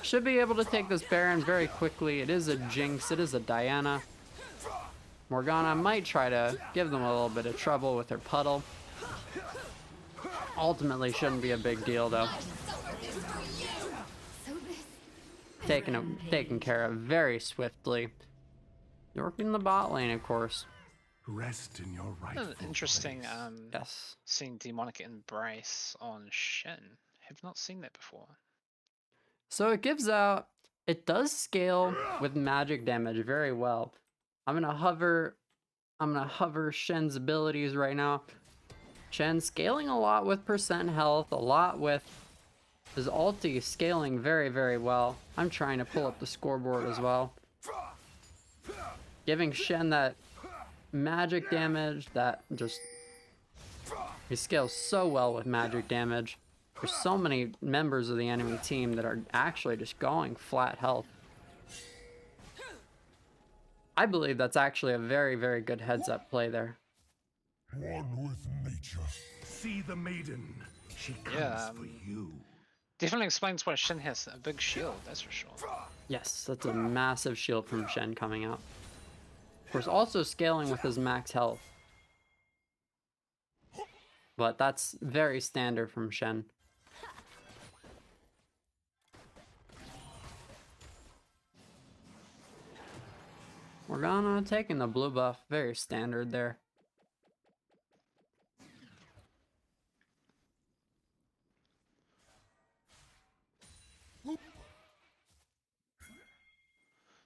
Should be able to take this Baron very quickly. It is a Jinx. It is a Diana. Morgana might try to give them a little bit of trouble with her puddle. Ultimately, shouldn't be a big deal though. Taken care of very swiftly. Working the bot lane, of course. Rest in your rightful Interesting. place. Yes. Seeing demonic embrace on Shin. Have not seen that before. So it gives out. It does scale with magic damage very well. I'm gonna hover Shen's abilities right now. Shen scaling a lot with percent health, a lot with his ulti scaling very, very well. I'm trying to pull up the scoreboard as well. Giving Shen that magic damage that just... He scales so well with magic damage. There's so many members of the enemy team that are actually just going flat health. I believe that's actually a very, very good heads-up play there. One with nature. See the maiden. She comes Yeah, for you. definitely explains why Shin has a big shield, that's for sure. Yes, that's a massive shield from Shen coming out. Of course, also scaling with his max health. But that's very standard from Shen. Morgana taking the blue buff, very standard there.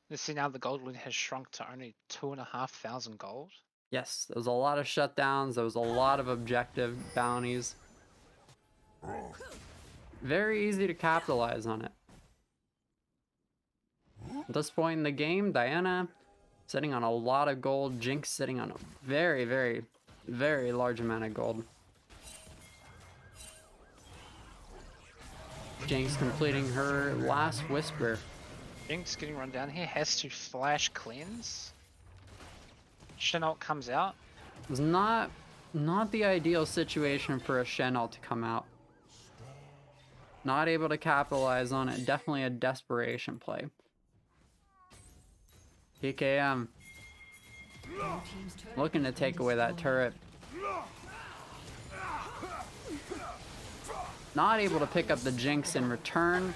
Let's see now the gold lead has shrunk to only 2,500 gold. Yes, there was a lot of shutdowns, there was a lot of objective bounties. Very easy to capitalize on it. At this point in the game, Diana sitting on a lot of gold, Jinx sitting on a very, very, very large amount of gold. Jinx completing her last whisper. Jinx getting run down here, has to flash cleanse. Shin ult comes out. It was not the ideal situation for a Shen ult to come out. Not able to capitalize on it. Definitely a desperation play. PKM looking to take away that turret. Not able to pick up the Jinx in return.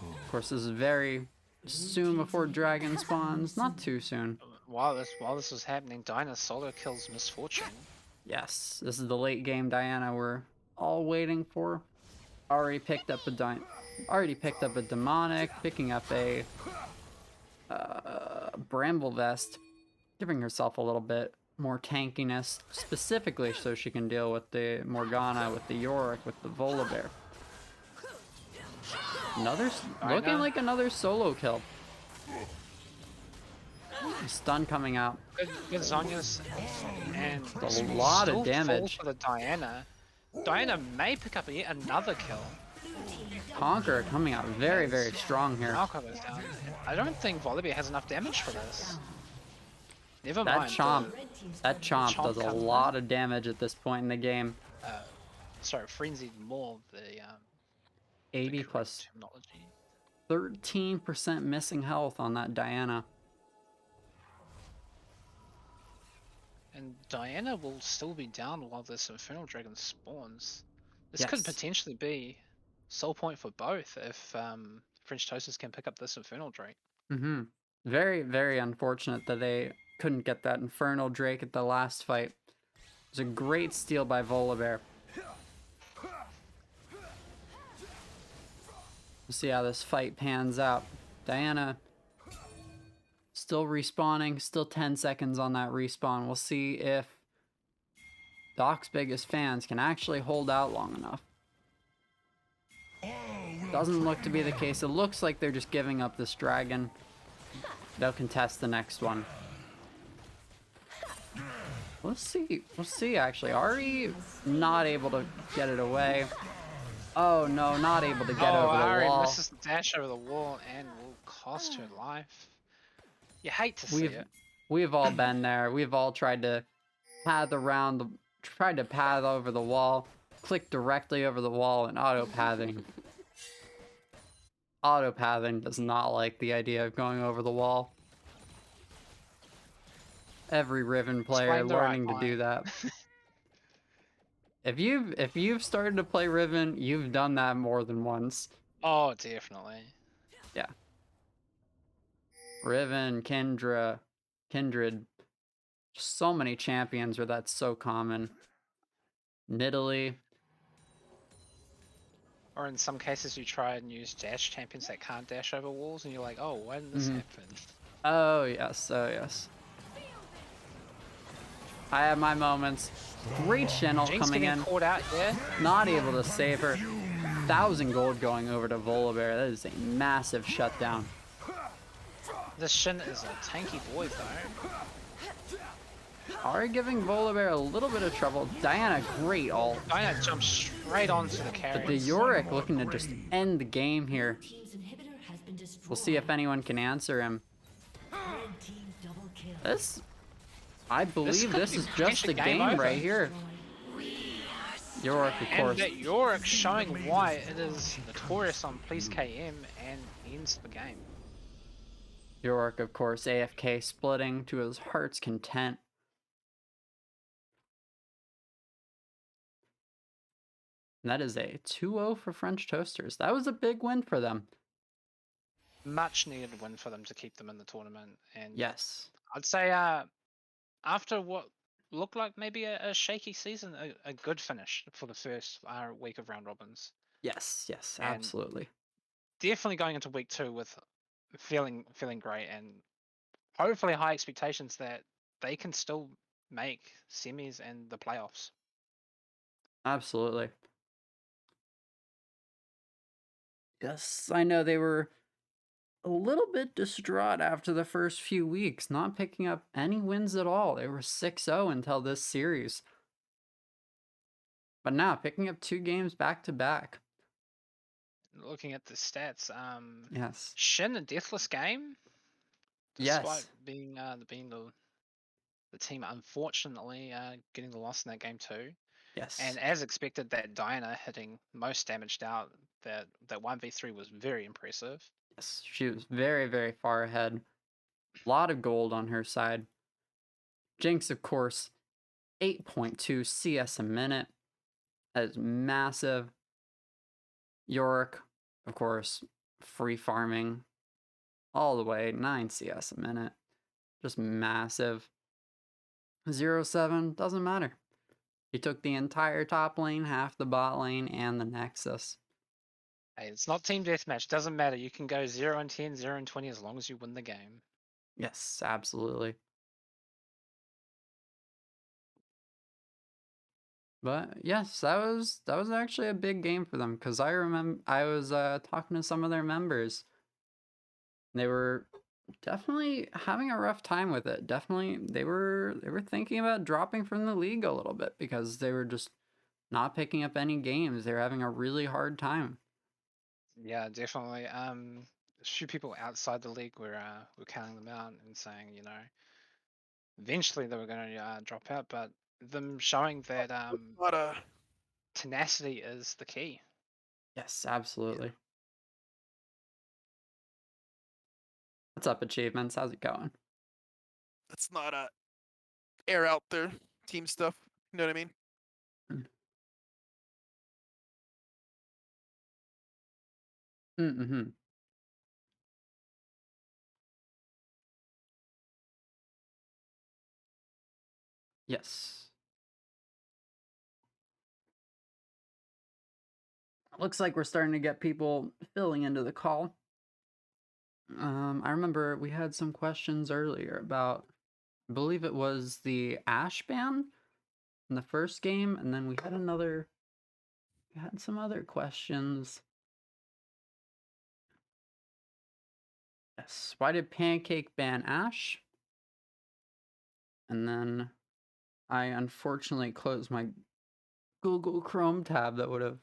Of course, this is very soon before Dragon spawns. Not too soon. While this was happening, Dinah solo kills Misfortune. Yes, this is the late game Diana we're all waiting for. Already picked up a demonic, picking up a bramble vest, giving herself a little bit more tankiness, specifically so she can deal with the Morgana, with the Yorick, with the Volibear. Looking like another solo kill. Stun coming out. Good Zonya's and A lot of still damage. falls for the Diana. Diana may pick up yet another kill. Conqueror coming out very, very strong here. Malcolm is down. I don't think Volibear has enough damage for this. Never That mind. chomp does a comes lot of damage at this point in the game. Sorry, frenzied more the 80 correct plus terminology. 13% missing health on that Diana. And Diana will still be down while this Infernal Dragon spawns. This could Yes. potentially be soul point for both if French Toasters can pick up this Infernal Drake. Very, very unfortunate that they couldn't get that Infernal Drake at the last fight. It was a great steal by Volibear. We'll see how this fight pans out. Diana still respawning, still 10 seconds on that respawn. We'll see if Doc's biggest fans can actually hold out long enough. Doesn't look to be the case. It looks like they're just giving up this dragon. They'll contest the next one. We'll see actually. Ari not able to get it away. Oh no, not able to get Oh, over the Ari wall. misses the dash over the wall and will cost her life. You hate to see it. We've all been there. We've all tried to path over the wall, click directly over the wall, and auto-pathing. Auto-pathing does not like the idea of going over the wall. Every Riven player Explain the right learning to do mind. that. If you've started to play Riven, you've done that more than once. Oh, definitely. Yeah. Riven, Kindred, so many champions where that's so common. Nidalee. Or in some cases, you try and use dash champions that can't dash over walls, and you're like, oh, why didn't this happen? Oh yes, oh yes. I have my moments. Great channel Jinx coming getting in. caught out there. Not able to save her. 1,000 gold going over to Volibear. That is a massive shutdown. This Shin is a tanky boy, though. Are giving Volibear a little bit of trouble. Diana, great ult. Diana jumps straight onto the carry. But the Yorick looking to just end the game here. Team's inhibitor has been destroyed. We'll see if anyone can answer him. Red team double kill. I believe could this be is just a potentially game game over. right here. Yorick, of And course. that Yorick showing why it is notorious on PllsKIIM and ends the game. Yorick, of course, AFK splitting to his heart's content. And that is a 2-0 for French Toasters. That was a big win for them. Much needed win for them to keep them in the tournament. And Yes. I'd say after what looked like maybe a shaky season, a good finish for the first week of round robins. Yes, yes, And absolutely. Definitely going into week 2 with feeling great and hopefully high expectations that they can still make semis and the playoffs. Absolutely. Yes, I know they were a little bit distraught after the first few weeks, not picking up any wins at all. They were 6-0 until this series. But now, picking up 2 games back to back. Looking at the stats, Yes. Shin a deathless game, Yes. despite being the team unfortunately getting the loss in that game too. Yes. And as expected, that Diana hitting most damaged out, that 1v3 was very impressive. Yes, she was very, very far ahead. A lot of gold on her side. Jinx, of course, 8.2 CS a minute. That is massive. Yorick, of course, free farming all the way, 9 CS a minute. Just massive. 0-7, doesn't matter. He took the entire top lane, half the bot lane, and the Nexus. Hey, it's not team deathmatch, doesn't matter. You can go 0-10, 0-20 as long as you win the game. Yes, absolutely. But yes, that was actually a big game for them because I remember I was talking to some of their members. They were definitely having a rough time with it. Definitely, they were thinking about dropping from the league a little bit because they were just not picking up any games. They were having a really hard time. Yeah, definitely. A few people outside the league were counting them out and saying, eventually they were going to drop out, but them showing that tenacity is the key. Yes, absolutely. What's up, Achievements? How's it going? Let's not air out their team stuff. You know what I mean? Mm-hmm. Yes. Looks like we're starting to get people filling into the call. I remember we had some questions earlier about, I believe it was the Ashe ban in the first game, and then we had some other questions. Yes, why did Pancake ban Ashe? And then I unfortunately closed my Google Chrome tab that would have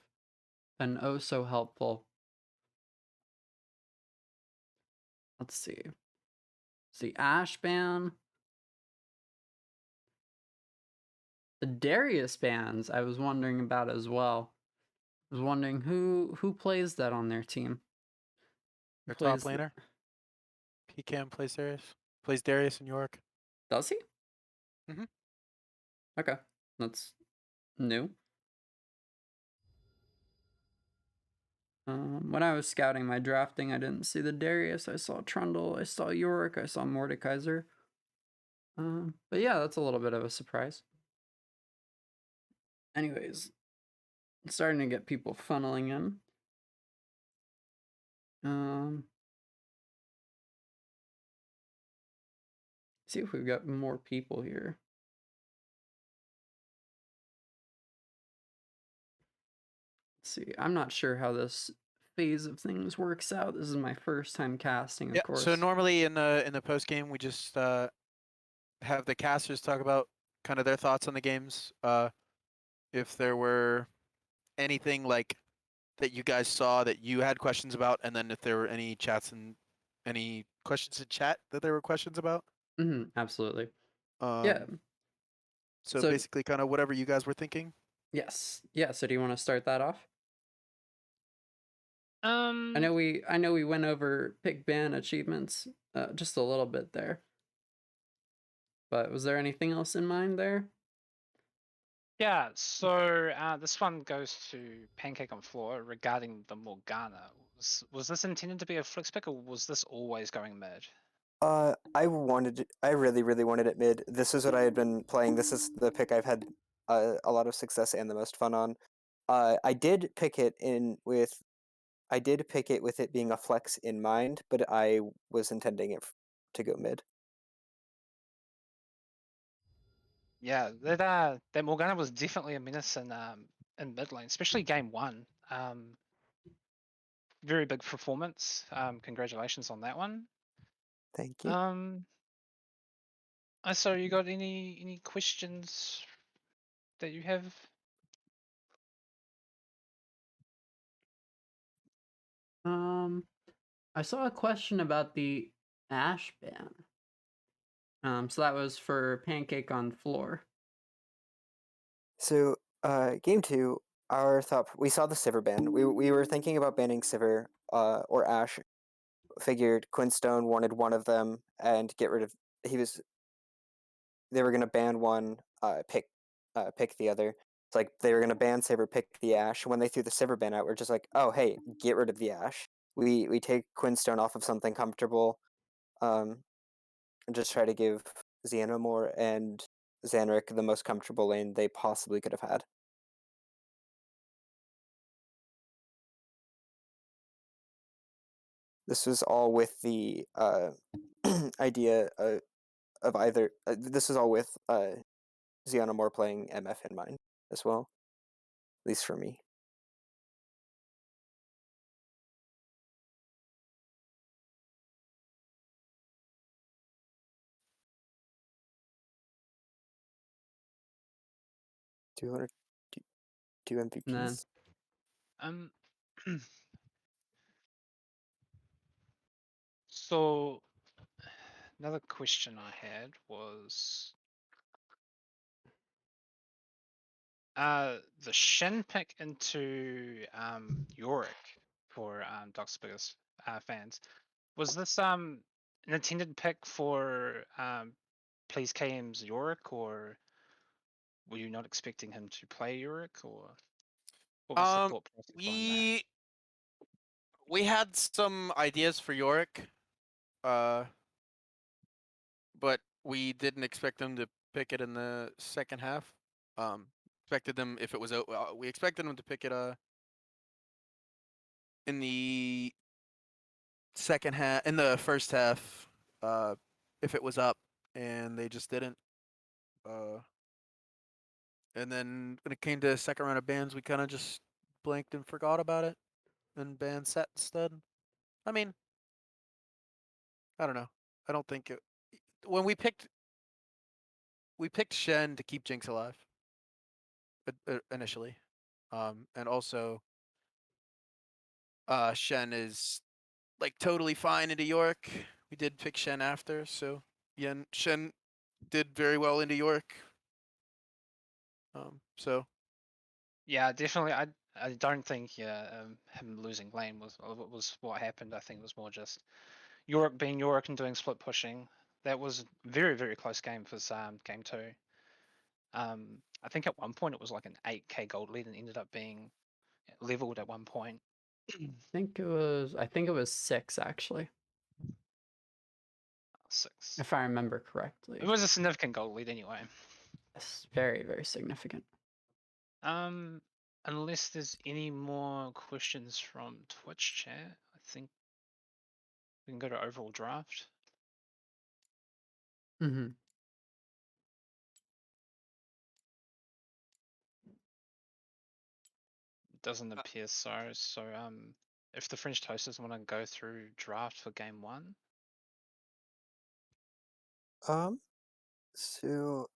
been oh so helpful. Let's see. It's the Ash ban. The Darius bans I was wondering about as well. I was wondering who plays that on their team. Who Their top plays the- laner. PllsKIIM plays Darius. Plays Darius in York. Does he? Mhm. Okay, that's new. When I was scouting my drafting, I didn't see the Darius. I saw Trundle, I saw Yorick, I saw Mordekaiser. But yeah, that's a little bit of a surprise. Anyways, starting to get people funneling in. See if we've got more people here. Let's see. I'm not sure how this phase of things works out. This is my first time casting, of Yeah. course. So normally in the post game we just have the casters talk about kind of their thoughts on the games. If there were anything like that you guys saw that you had questions about, and then if there were any chats and any questions in chat that there were questions about. Absolutely. Um, Yeah. So So- basically, kind of whatever you guys were thinking. Yes. Yeah. So do you want to start that off? Um, I know we went over pick ban achievements just a little bit there. But was there anything else in mind there? Yeah, so this one goes to Pancake on Floor regarding the Morgana. Was this intended to be a flex pick, or was this always going mid? I really, really wanted it mid. This is what I had been playing. This is the pick I've had a lot of success and the most fun on. I did pick it with it being a flex in mind, but I was intending it to go mid. Yeah, that Morgana was definitely a menace in mid lane, especially game one. Very big performance. Congratulations on that one. Thank you. So you got any questions that you have? I saw a question about the Ash ban. So that was for Pancake on Floor. So, game 2, we saw the Sivir ban. We were thinking about banning Sivir or Ash. Figured Quinstone wanted one of them and get rid of. They were gonna ban one, pick the other. It's like they were gonna ban Sivir, pick the Ash. When they threw the Sivir ban out, we're just like, oh hey, get rid of the Ash. We take Quinstone off of something comfortable, and just try to give xianamore and Zanrick the most comfortable lane they possibly could have had. This was all with the idea of either. This is all with xianamore playing MF in mind as well, at least for me. Do you want to do MVPs? Um, so another question I had was the Shin pick into Yorick for Doc's biggest fans. Was this an intended pick for PllsKIIM's Yorick, or were you not expecting him to play Yorick, or what was the thought process behind that? We had some ideas for Yorick, but we didn't expect them to pick it in the second half. Expected them if it was we expected them to pick it in the in the first half, if it was up, and they just didn't. And then when it came to the second round of bans, we kind of just blanked and forgot about it, and banned Set instead. I mean, I don't know. I don't think when we picked Shen to keep Jinx alive initially, and also Shen is like totally fine into York. We did pick Shen after, so yeah, Shen did very well into York. So Yeah, definitely. I don't think him losing lane was what happened. I think it was more just York being York and doing split pushing. That was very close game for game two. I think at one point it was like an 8k gold lead and ended up being leveled at one point. I think it was 6 actually, 6. if I remember correctly. It was a significant gold lead anyway. Yes, very significant. Unless there's any more questions from Twitch chat, I think we can go to overall draft. Mm-hmm. Doesn't appear so. So if the French Toasters want to go through draft for game one. So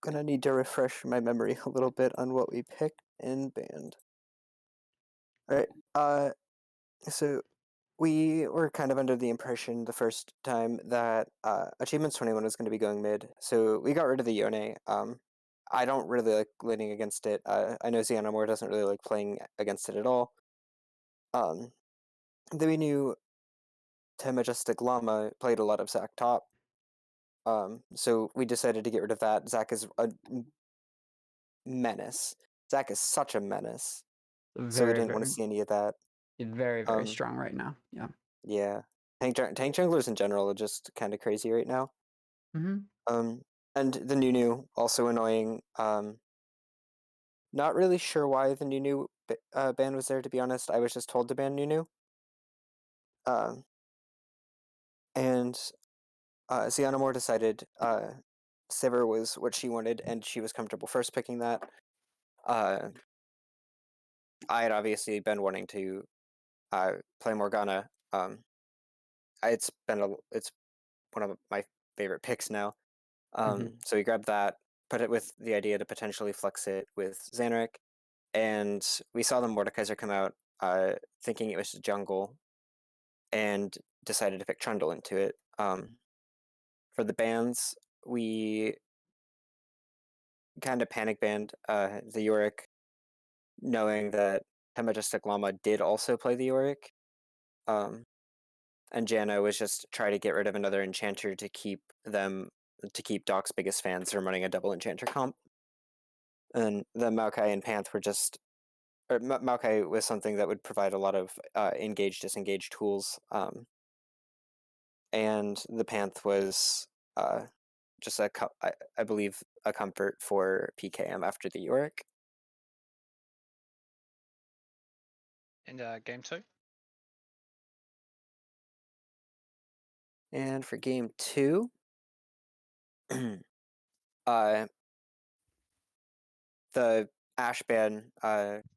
gonna need to refresh my memory a little bit on what we picked and banned. All right. So we were kind of under the impression the first time that Achievements 21 was going to be going mid, so we got rid of the Yone. I don't really like leaning against it. I know xianamore doesn't really like playing against it at all. Then we knew TehMajesticLlama played a lot of Zac top. So we decided to get rid of that. Zac is a menace. Zac is such a menace. So we didn't want to see any of that. Very strong right now. Yeah. Yeah. Tank junglers in general are just kind of crazy right now. Mm-hmm. And the Nunu, also annoying. Not really sure why the Nunu ban was there, to be honest. I was just told to ban Nunu. And xianamore decided Sivir was what she wanted, and she was comfortable first picking that. I had obviously been wanting to play Morgana. It's one of my favorite picks now. So we grabbed that, put it with the idea to potentially flex it with Zanrick, and we saw the Mordekaiser come out, thinking it was jungle, and decided to pick Trundle into it. For the bans, we kind of panic banned the Yorick, knowing that TehMajesticLlama did also play the Yorick. And Jana was just trying to get rid of another enchanter to keep Doc's biggest fans from running a double enchanter comp. And the Maokai and Panth were just, or Maokai was something that would provide a lot of engage disengage tools. And the Panth was just I believe a comfort for PKM after the Yorick. And game two. And for game two, the Ash ban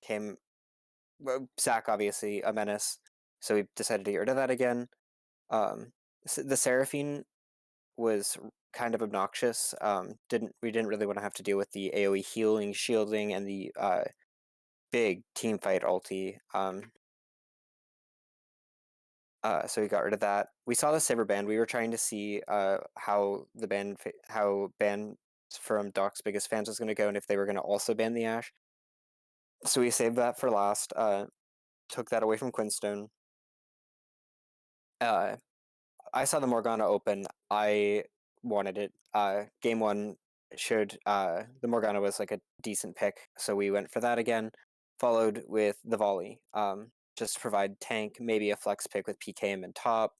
came. Zac obviously a menace, so we decided to get rid of that again. The Seraphine was kind of obnoxious. We didn't really want to have to deal with the AoE healing, shielding, and the big team fight ulti. So we got rid of that. We saw the Sivir ban. We were trying to see how ban from Doc's biggest fans was going to go, and if they were going to also ban the Ashe. So we saved that for last. Took that away from Quinstone. I saw the Morgana open. I wanted it. Game one showed the Morgana was like a decent pick, so we went for that again. Followed with the volley, just to provide tank, maybe a flex pick with PKM and top.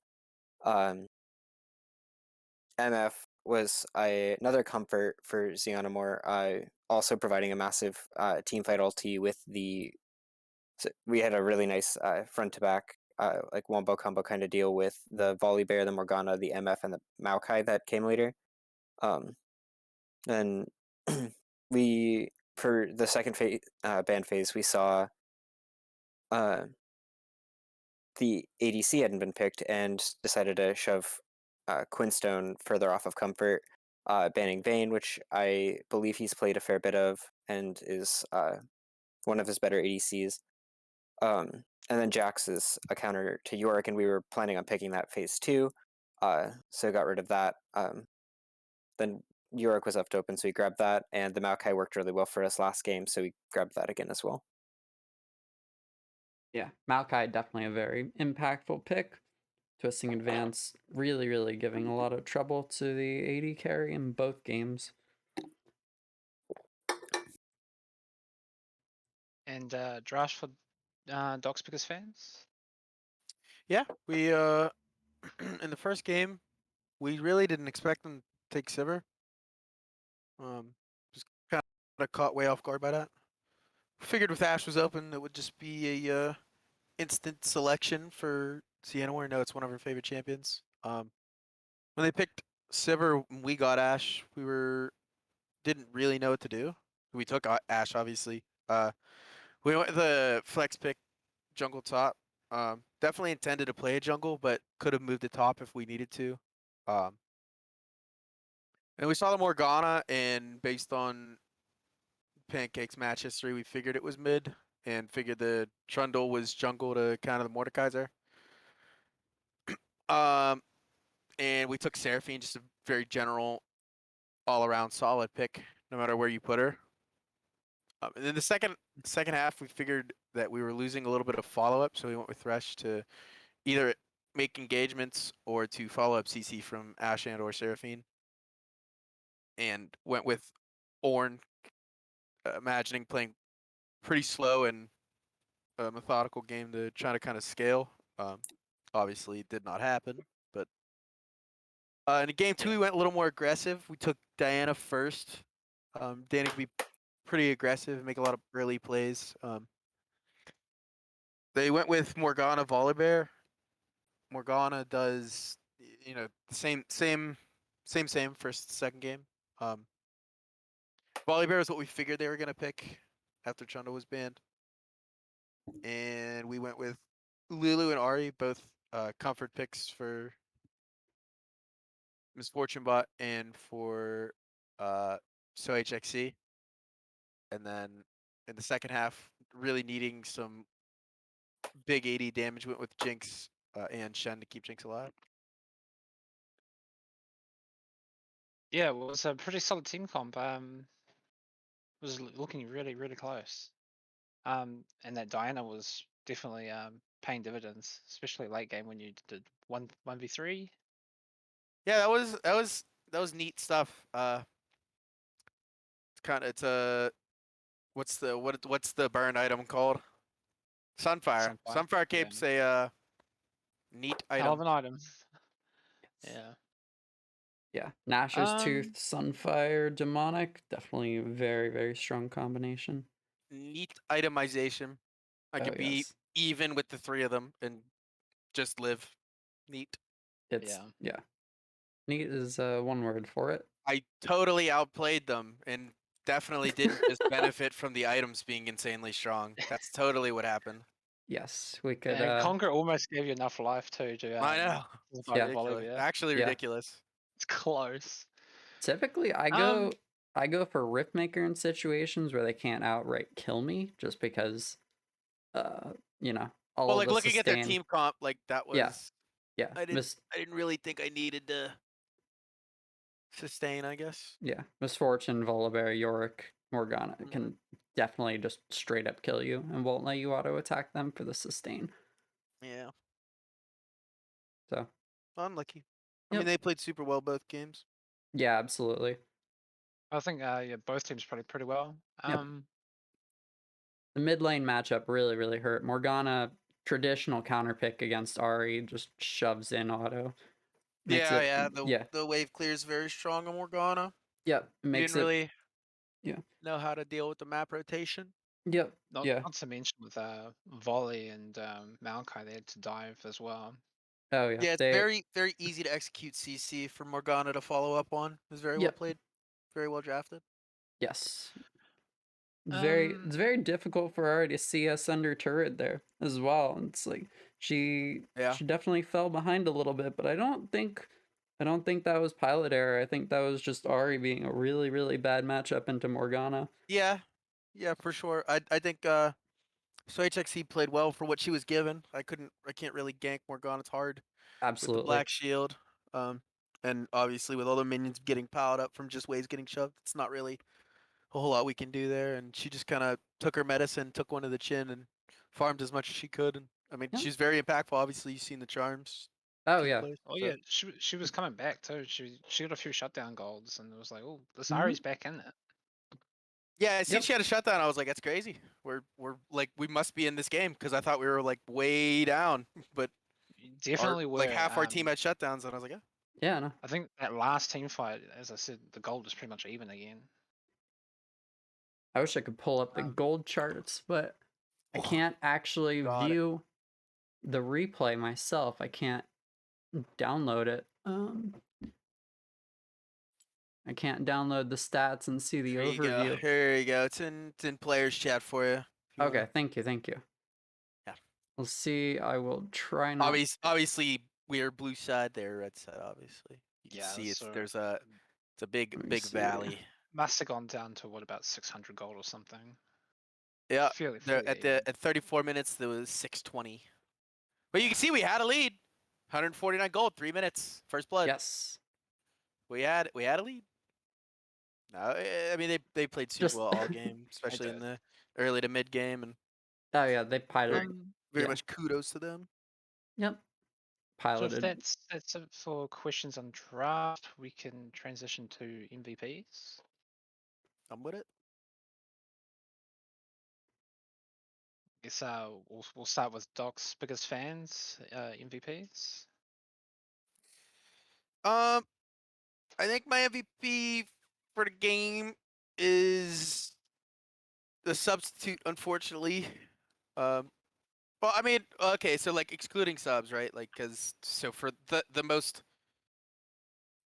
MF was another comfort for xianamore, also providing a massive team fight ulti with the. So we had a really nice front to back like wombo combo kind of deal with the volley bear, the Morgana, the MF, and the Maokai that came later. Then we for the second ban phase we saw the ADC hadn't been picked and decided to shove Quinstone further off of comfort, banning Vayne, which I believe he's played a fair bit of and is one of his better ADCs. then Jax is a counter to Yorick, and we were planning on picking that phase 2, so got rid of that. Then Yorick was left open, so we grabbed that, and the Maokai worked really well for us last game, so we grabbed that again as well. Yeah, Maokai definitely a very impactful pick. Twisting Advance really, really giving a lot of trouble to the AD carry in both games. And drafts for Docs Pickers fans? Yeah, we in the first game, we really didn't expect them to take Sivir. Just kind of caught way off guard by that. Figured with Ash was open, it would just be a instant selection for xianamore. No, it's one of her favorite champions. When they picked Sivir, when we got Ash, didn't really know what to do. We took Ash, obviously. We went with the flex pick, jungle top. Definitely intended to play a jungle, but could have moved the top if we needed to. And we saw the Morgana, and based on Pancake's match history, we figured it was mid, and figured the Trundle was jungle to counter the Mordekaiser. And we took Seraphine, just a very general, all-around solid pick, no matter where you put her. And then the second half, we figured that we were losing a little bit of follow-up, so we went with Thresh to either make engagements or to follow up CC from Ashe and or Seraphine. And went with Ornn, imagining playing pretty slow and a methodical game to try to kind of scale. Obviously, it did not happen, but in game 2, we went a little more aggressive. We took Diana first. Diana could be pretty aggressive, make a lot of early plays. They went with Morgana Volibear. Morgana does, the same first, second game. Volibear is what we figured they were gonna pick after Trundle was banned, and we went with Lulu and Ari, both comfort picks for Misfortune Bot and for SoHXC. And then in the second half, really needing some big 80 damage, went with Jinx and Shen to keep Jinx alive. Yeah, it was a pretty solid team comp. Was looking really, really close. And that Diana was definitely paying dividends, especially late game when you did 1v3. Yeah, that was neat stuff. It's a what's the burn item called? Sunfire. Sunfire Yeah. Cape's a neat Hell of item. an item. Yeah. Yeah, Nash's Tooth, Sunfire, Demonic, definitely a very, very strong combination. Neat itemization. I could be even with the 3 of them and just live. Neat. It's yeah. Neat is one word for it. I totally outplayed them and definitely didn't just benefit from the items being insanely strong. That's totally what happened. Yes, we could. And Conquer almost gave you enough life too to. I know. It's ridiculous. Actually ridiculous. It's close. Typically, I go for Riftmaker in situations where they can't outright kill me, just because, all well, of looking sustain... at their team comp, that was yeah. I didn't really think I needed to sustain, I guess. Yeah, Misfortune, Volibear, Yorick, Morgana can definitely just straight up kill you and won't let you auto attack them for the sustain. Yeah. So unlucky. I mean, they played super well both games. Yeah, absolutely. I think both teams played pretty well. The mid lane matchup really, really hurt. Morgana, traditional counter pick against Ari, just shoves in auto. The wave clear is very strong on Morgana. Yep, didn't really know how to deal with the map rotation. Yep. Not to mention with Volley and Maokai, they had to dive as well. Oh yeah. Yeah, it's very, very easy to execute CC for Morgana to follow up on. It was very well played, very well drafted. Yes. It's very difficult for Ari to see us under turret there as well. It's like she definitely fell behind a little bit, but I don't think that was pilot error. I think that was just Ari being a really, really bad matchup into Morgana. Yeah, for sure. I think So HXC played well for what she was given. I can't really gank Morgana. It's hard with the Absolutely. black shield. And obviously with all the minions getting piled up from just waves getting shoved, it's not really a whole lot we can do there. And she just kind of took her medicine, took one to the chin, and farmed as much as she could. And I mean, Yeah. she's very impactful. Obviously, you've seen the charms. Oh Team yeah. plays, Oh so- yeah, she was coming back too. She got a few shutdown golds, and it was like, oh, this Mhm. Ari's back in it. Yeah, I seen Yep. she had a shutdown. I was like, that's crazy. We're like we must be in this game because I thought we were like way down, but You definitely were. like half our team had shutdowns, and I was like, yeah. Yeah. No. I think that last team fight, as I said, the gold was pretty much even again. I wish I could pull up the Um, gold charts, but I Oh, can't actually got it. view the replay myself. I can't download it. I can't download the stats and see the Here you go. overview. Here you go. It's in players chat for you. if you Okay, wanna- thank you, thank you. Yeah. We'll see. I will try not. Obviously, we are blue side. They're red side. Obviously, you can Yeah, see so it's a big Let me big see. valley. must have gone down to what, about 600 gold or something. Yeah, Fairly they're at even. 34 minutes there was 620. But you can see we had a lead. 149 gold, 3 minutes, first blood. Yes. We had a lead. No, I mean they played super Just- well all game, especially in did. the early to mid game, and Oh yeah, they very, piloted. very yeah. much kudos to them. Yep. So if Piloted. that's it for questions on draft, we can transition to MVPs. I'm with it. Guess we'll start with Doc's biggest fans, MVPs. I think my MVP for the game is the substitute, unfortunately. Well, I mean, okay, so like excluding subs, right? Like, cause so for the most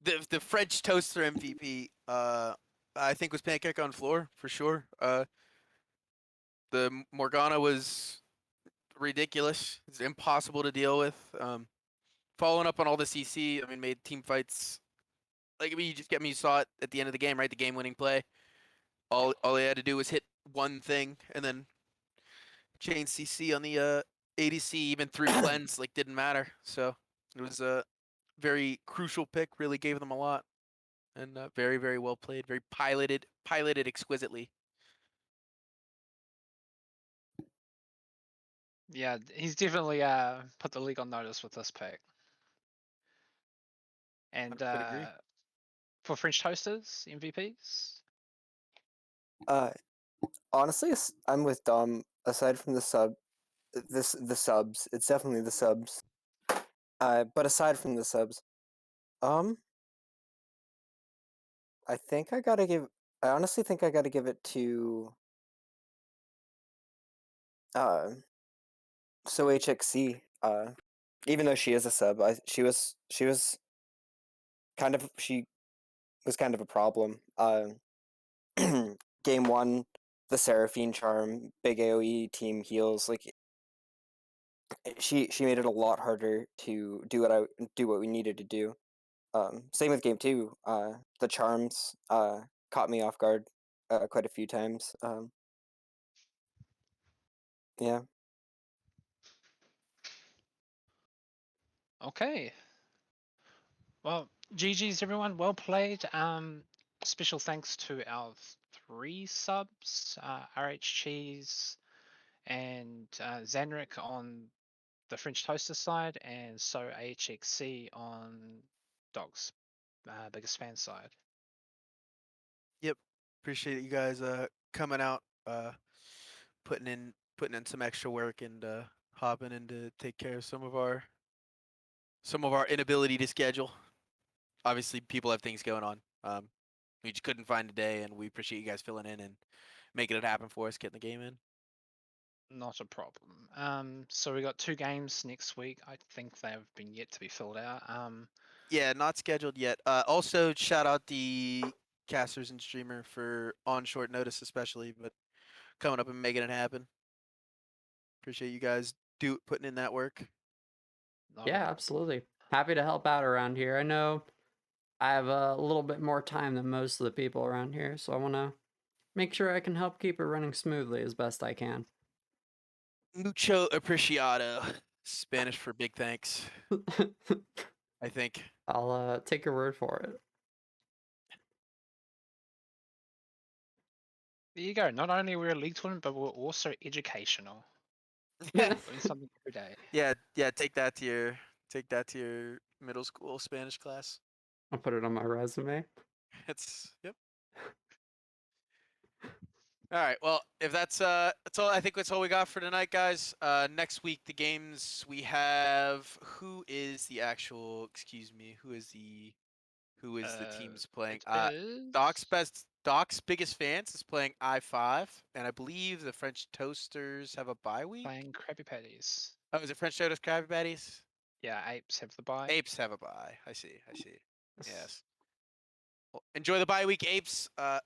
the French toaster MVP, I think was Pancake on floor for sure. The Morgana was ridiculous. It's impossible to deal with. Following up on all the CC, I mean, made team fights. Like, I mean, you saw it at the end of the game, right? The game-winning play. All they had to do was hit one thing, and then chain CC on the ADC, even through cleanse, like didn't matter. So it was a very crucial pick. Really gave them a lot, and very very well played. Very piloted exquisitely. Yeah, he's definitely put the league on notice with this pick. And 100% agree. for French toasters, MVPs. Honestly, I'm with Dom. Aside from the subs, it's definitely the subs. But aside from the subs, um, I honestly think I gotta give it to uh, so HXC. Even though she is a sub, she was she was kind of a problem. Game one, the Seraphine charm, big AOE team heals, like she made it a lot harder to do what we needed to do. Same with game two. The charms caught me off guard quite a few times. Yeah. Okay. Well, GG's everyone. Well played. Special thanks to our 3 subs, RH Cheez and Zanrick on the French toaster side, and so AHXC on Doc's biggest fan side. Yep. Appreciate you guys coming out, putting in some extra work and hopping in to take care of some of our inability to schedule. Obviously, people have things going on. We just couldn't find a day, and we appreciate you guys filling in and making it happen for us, getting the game in. Not a problem. So we got 2 games next week. I think they have been yet to be filled out. Yeah, not scheduled yet. Also, shout out the casters and streamer for on short notice, especially, but coming up and making it happen. Appreciate you guys putting in that work. Not a Yeah, problem. absolutely. Happy to help out around here. I know I have a little bit more time than most of the people around here, so I want to make sure I can help keep it running smoothly as best I can. Mucho apreciado. Spanish for big thanks, I think. I'll take your word for it. There you go. Not only we're a league tournament, but we're also educational. Yeah. Learn something every day. Yeah, take that to your middle school Spanish class. I'll put it on my resume. It's yep. All right. Well, if that's all. I think that's all we got for tonight, guys. Next week the games we have. Who is the actual? Excuse me. Who is the teams playing? It is Doc's biggest fans is playing I5, and I believe the French Toasters have a bye week. playing Krabby Patties. Oh, is it French Toasters Krabby Patties? Yeah, apes have the bye. Apes have a bye. I see. Yes. Well, enjoy the bye week, Apes. To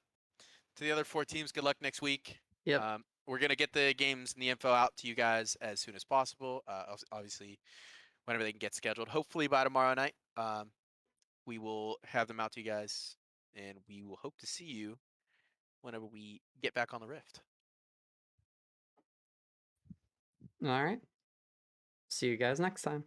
the other 4 teams, good luck next week. Yep. We're gonna get the games and the info out to you guys as soon as possible. Obviously, whenever they can get scheduled. Hopefully by tomorrow night. We will have them out to you guys, and we will hope to see you whenever we get back on the Rift. All right. See you guys next time.